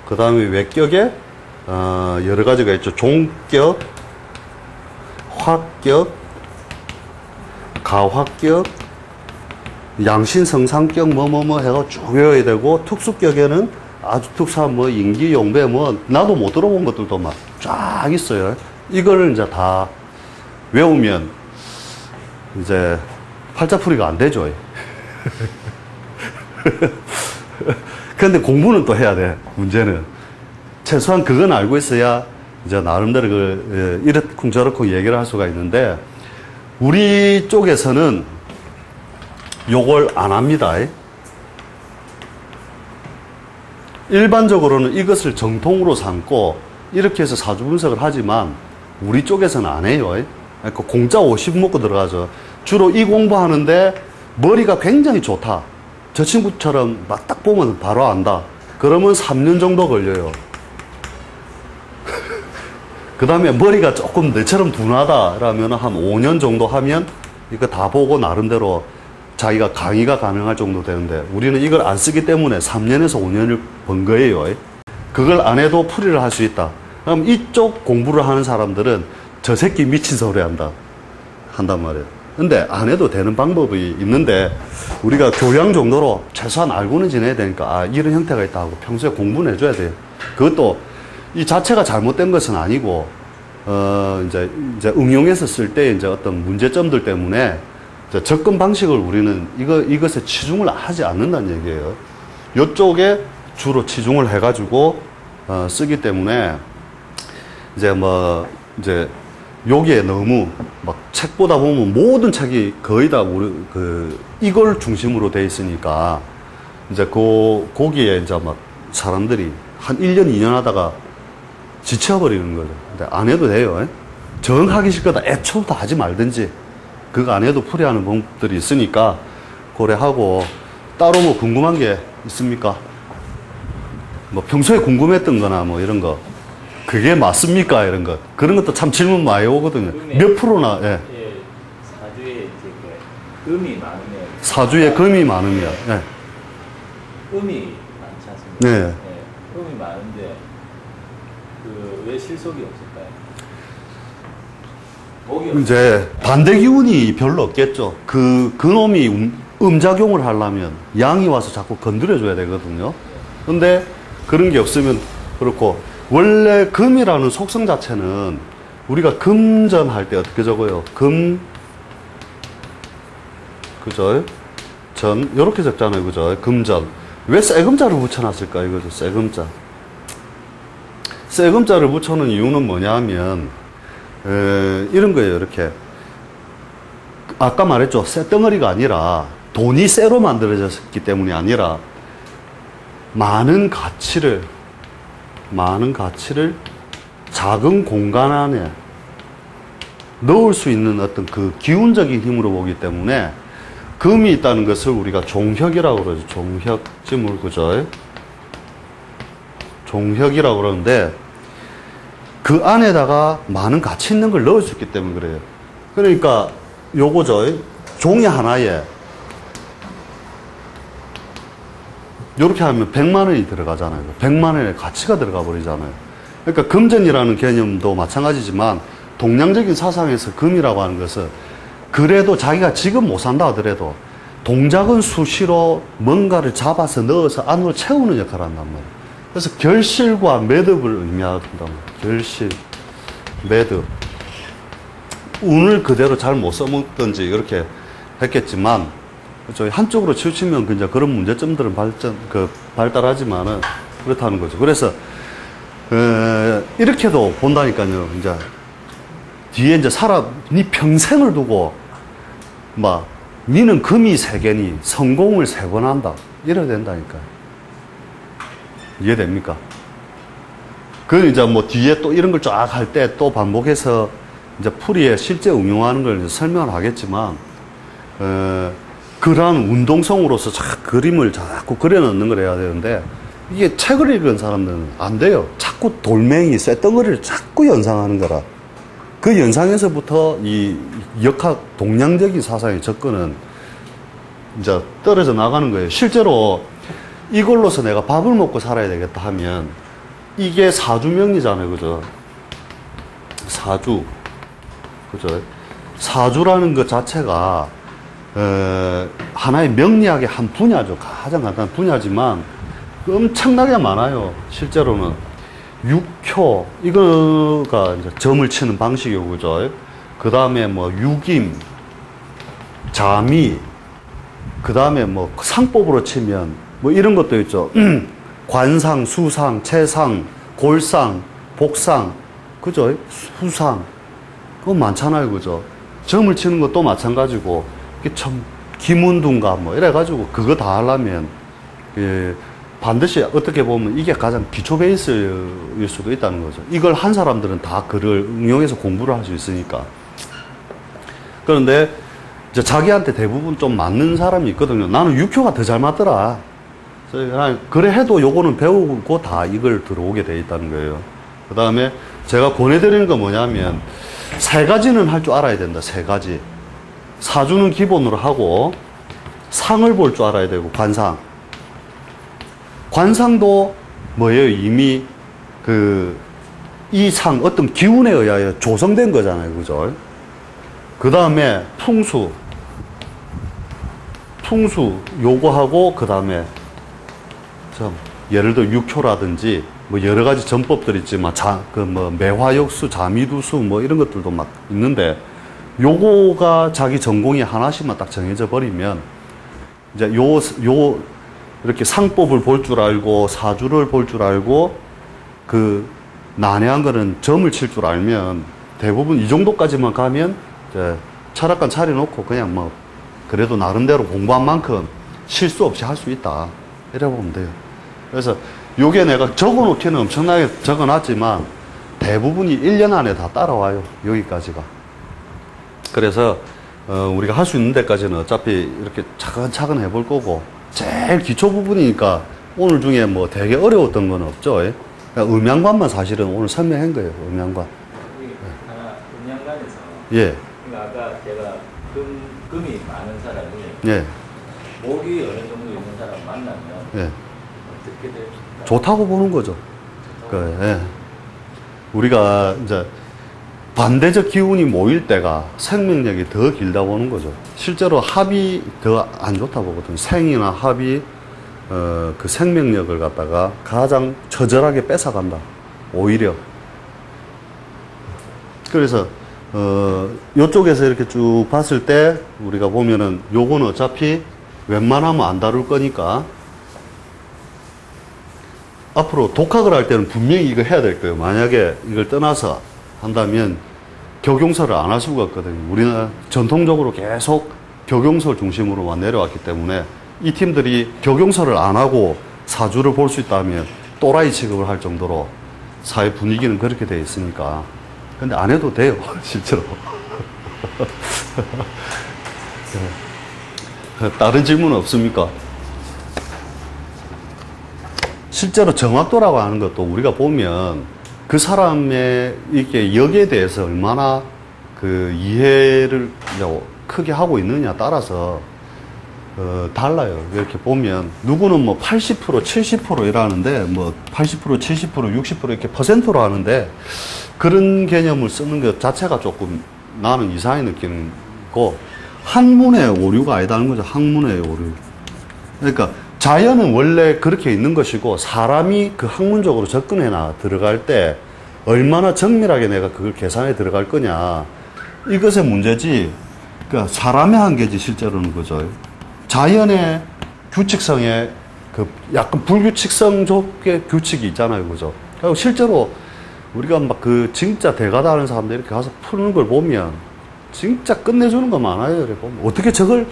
그 다음에 외격에 여러 가지가 있죠. 종격, 화격, 가화격, 양신성상격 뭐뭐뭐 해가 쭉 외워야 되고 특수격에는 아주 특수한 뭐 인기, 용배 뭐 나도 못 들어본 것들도 막 쫙 있어요. 이걸 이제 다 외우면 이제 팔자풀이가 안 되죠. 그런데 공부는 또 해야 돼. 문제는 최소한 그건 알고 있어야 이제 나름대로 이렇쿵 저렇쿵 얘기를 할 수가 있는데 우리 쪽에서는 요걸 안 합니다. 일반적으로는 이것을 정통으로 삼고 이렇게 해서 사주 분석을 하지만 우리 쪽에서는 안 해요. 그러니까 공짜 50 먹고 들어가죠. 주로 이 공부하는데 머리가 굉장히 좋다. 저 친구처럼 막 딱 보면 바로 안다. 그러면 3년 정도 걸려요. 그 다음에 머리가 조금 너처럼 둔하다 라면 한 5년 정도 하면 이거 다 보고 나름대로 자기가 강의가 가능할 정도 되는데 우리는 이걸 안 쓰기 때문에 3년에서 5년을 번 거예요. 그걸 안 해도 풀이를 할 수 있다. 그럼 이쪽 공부를 하는 사람들은 저 새끼 미친 소리 한단 말이에요. 근데 안 해도 되는 방법이 있는데 우리가 교양 정도로 최소한 알고는 지내야 되니까 이런 형태가 있다 하고 평소에 공부는 해줘야 돼요. 그것도 이 자체가 잘못된 것은 아니고 이제 응용해서 쓸 때 이제 어떤 문제점들 때문에 이제 접근 방식을 우리는 이것에 치중을 하지 않는다는 얘기예요. 이쪽에 주로 치중을 해가지고 쓰기 때문에 이제 여기에 너무 막 책보다 보면 모든 책이 거의 다 이걸 중심으로 돼 있으니까 이제 거기에 이제 막 사람들이 한 1년, 2년 하다가 지쳐버리는 거죠. 근데 안 해도 돼요. 정하기 싫거나 애초부터 하지 말든지 그거 안 해도 풀이하는 방법들이 있으니까 고려하고 따로 뭐 궁금한 게 있습니까? 뭐 평소에 궁금했던 거나 뭐 이런 거 그게 맞습니까? 이런 것 그런 것도 참 질문 많이 오거든요. 몇 프로나 예. 사주에 이제 금이 많으면 사주에 금이 많으면 예. 음이 많지 않습니까? 네. 예. 음이 많은데 왜 실속이 없을까요? 이제 반대 기운이 별로 없겠죠. 그 놈이 음작용을 하려면 양이 와서 자꾸 건드려줘야 되거든요. 근데 그런 게 없으면 그렇고, 원래 금이라는 속성 자체는 우리가 금전 할 때 어떻게 적어요? 그죠? 전, 요렇게 적잖아요. 그죠? 금전. 왜 쇠금자를 붙여놨을까? 이거죠. 쇠금자. 쇠금자를 붙여놓은 이유는 뭐냐 하면, 이런 거예요. 이렇게. 아까 말했죠. 쇠덩어리가 아니라, 돈이 쇠로 만들어졌기 때문이 아니라, 많은 가치를 작은 공간 안에 넣을 수 있는 어떤 그 기운적인 힘으로 보기 때문에 금이 있다는 것을 우리가 종혁이라고 그러죠. 종혁지물, 그죠? 종혁이라고 그러는데 그 안에다가 많은 가치 있는 걸 넣을 수 있기 때문에 그래요. 그러니까 요거죠. 종이 하나에 이렇게 하면 100만 원이 들어가잖아요. 100만 원의 가치가 들어가 버리잖아요. 그러니까 금전이라는 개념도 마찬가지지만 동양적인 사상에서 금이라고 하는 것은 그래도 자기가 지금 못 산다 하더라도 동작은 수시로 뭔가를 잡아서 넣어서 안으로 채우는 역할을 한단 말이에요. 그래서 결실과 매듭을 의미한단 말이에요. 결실, 매듭. 운을 그대로 잘 못 써먹든지 이렇게 했겠지만 저희 한쪽으로 치우치면 그런 문제점들은 발달하지만은 그렇다는 거죠. 그래서 이렇게도 본다니까요. 이제 뒤에 이제 네 평생을 두고 막 니는 금이 3개니 성공을 3번 한다 이래야 된다니까요. 이해됩니까? 그 이제 뭐 뒤에 또 이런 걸 쫙 할 때 또 반복해서 이제 풀이에 실제 응용하는 걸 이제 설명을 하겠지만 그러한 운동성으로서 그림을 자꾸 그려넣는 걸 해야 되는데 이게 책을 읽은 사람들은 안 돼요. 자꾸 돌멩이, 쇳덩어리를 자꾸 연상하는 거라. 그 연상에서부터 이 역학 동양적인 사상의 접근은 이제 떨어져 나가는 거예요. 실제로 이걸로서 내가 밥을 먹고 살아야 되겠다 하면 이게 사주명리잖아요. 그죠? 사주. 그죠? 사주라는 것 자체가 하나의 명리학의 한 분야죠. 가장 간단한 분야지만 엄청나게 많아요. 실제로는 육효 이거가 이제 점을 치는 방식이고, 그죠? 그 다음에 뭐 육임, 자미, 그 다음에 뭐 상법으로 치면 뭐 이런 것도 있죠. 관상, 수상, 채상, 골상, 복상, 그죠? 수상, 그거 많잖아요, 그죠? 점을 치는 것도 마찬가지고, 이게 참 기문둔가 뭐 이래가지고 그거 다 하려면 반드시 어떻게 보면 이게 가장 기초 베이스일 수도 있다는 거죠. 이걸 한 사람들은 다 그를 응용해서 공부를 할 수 있으니까. 그런데 이제 자기한테 대부분 좀 맞는 사람이 있거든요. 나는 육효가 더 잘 맞더라. 그래 해도 요거는 배우고 다 이걸 들어오게 돼 있다는 거예요. 그 다음에 제가 권해드리는 건 뭐냐면 3가지는 할 줄 알아야 된다. 3가지. 사주는 기본으로 하고 상을 볼 줄 알아야 되고, 관상. 관상도 뭐예요? 이미 이 상, 어떤 기운에 의하여 조성된 거잖아요. 그죠? 그 다음에 풍수, 요거하고, 그 다음에 예를 들어 육효라든지 뭐 여러 가지 전법들이 있지만 매화역수, 자미두수 뭐 이런 것들도 막 있는데, 요거가 자기 전공이 하나씩만 딱 정해져 버리면 이제 이렇게 상법을 볼 줄 알고 사주를 볼 줄 알고 난해한 거는 점을 칠 줄 알면 대부분 이 정도까지만 가면 이제 철학관 차려놓고 그냥 뭐 그래도 나름대로 공부한 만큼 실수 없이 할 수 있다 이래 보면 돼요. 그래서 요게 내가 적어놓기는 엄청나게 적어놨지만 대부분이 1년 안에 다 따라와요. 여기까지가. 그래서 우리가 할 수 있는 데까지는 어차피 이렇게 차근차근 해볼 거고, 제일 기초 부분이니까 오늘 중에 뭐 되게 어려웠던 건 없죠. 그러니까 음양관만 사실은 오늘 설명한 거예요. 음양관. 하나 음양관에서 예. 그러니까 아까 제가 금이 많은 사람이 예. 목이 어느 정도 있는 사람 만나면 예. 어떻게 될까? 좋다고 보는 거죠. 예. 우리가 이제 반대적 기운이 모일 때가 생명력이 더 길다 보는 거죠. 실제로 합이 더 안 좋다 보거든요. 생이나 합이 그 생명력을 갖다가 가장 처절하게 뺏어간다. 오히려. 그래서 요쪽에서 이렇게 쭉 봤을 때 우리가 보면은 요거는 어차피 웬만하면 안 다룰 거니까 앞으로 독학을 할 때는 분명히 이거 해야 될 거예요. 만약에 이걸 떠나서 한다면 격용서를 안 할 수가 없거든요. 우리는 전통적으로 계속 격용서를 중심으로만 내려왔기 때문에 이 팀들이 격용서를 안 하고 사주를 볼 수 있다면 또라이 취급을 할 정도로 사회 분위기는 그렇게 돼 있으니까. 근데 안 해도 돼요, 실제로. 다른 질문은 없습니까? 실제로 정확도라고 하는 것도 우리가 보면 그 사람의 이게 역에 대해서 얼마나 그 이해를 크게 하고 있느냐 따라서 달라요. 이렇게 보면 누구는 뭐 80%, 70% 이라는데 뭐 80%, 70%, 60% 이렇게 퍼센트로 하는데 그런 개념을 쓰는 것 자체가 조금 나는 이상하게 느끼는 거. 학문의 오류가 아니다는 거죠. 학문의 오류. 그러니까 자연은 원래 그렇게 있는 것이고 사람이 그 학문적으로 접근해 들어갈 때 얼마나 정밀하게 내가 그걸 계산해 들어갈 거냐. 이것의 문제지. 그러니까 사람의 한계지 실제로는 그죠. 자연의 규칙성에 그 약간 불규칙성 쪽의 규칙이 있잖아요. 그죠. 그리고 실제로 우리가 막 그 진짜 대가다 하는 사람들 이렇게 가서 푸는 걸 보면 진짜 끝내주는 거 많아요. 이렇게 보면. 어떻게 저걸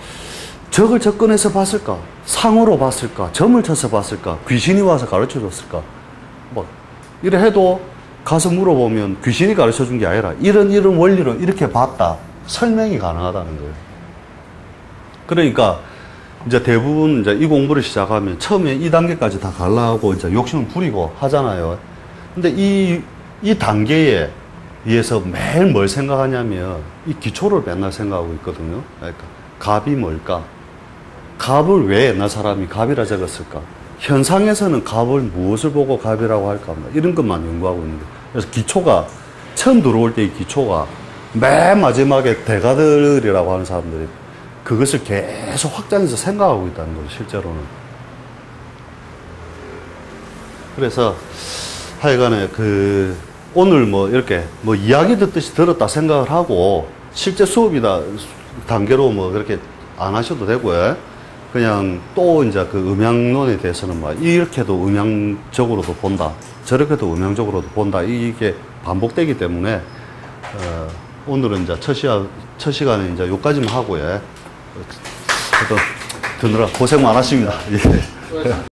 접근해서 봤을까? 상으로 봤을까? 점을 쳐서 봤을까? 귀신이 와서 가르쳐 줬을까? 뭐, 이래 해도 가서 물어보면 귀신이 가르쳐 준 게 아니라 이런 원리로 이렇게 봤다. 설명이 가능하다는 거예요. 그러니까 이제 대부분 이제 이 공부를 시작하면 처음에 2단계까지 다 가려고 이제 욕심을 부리고 하잖아요. 근데 이 단계에 의해서 매일 뭘 생각하냐면 이 기초를 맨날 생각하고 있거든요. 그러니까 갑이 뭘까? 갑을 왜 옛날 사람이 갑이라 적었을까? 현상에서는 갑을 무엇을 보고 갑이라고 할까? 이런 것만 연구하고 있는 거예요. 그래서 기초가 처음 들어올 때 이 기초가 맨 마지막에 대가들이라고 하는 사람들이 그것을 계속 확장해서 생각하고 있다는 거죠, 실제로는. 그래서 하여간에 오늘 뭐 이렇게 뭐 이야기 듣듯이 들었다 생각을 하고 실제 수업이다 단계로 뭐 그렇게 안 하셔도 되고요. 그냥 또 이제 그 음양론에 대해서는 막 이렇게도 음양적으로도 본다. 저렇게도 음양적으로도 본다. 이게 반복되기 때문에, 오늘은 이제 첫 시간에 이제 여기까지만 하고요. 또 드느라 고생 많으십니다. 예.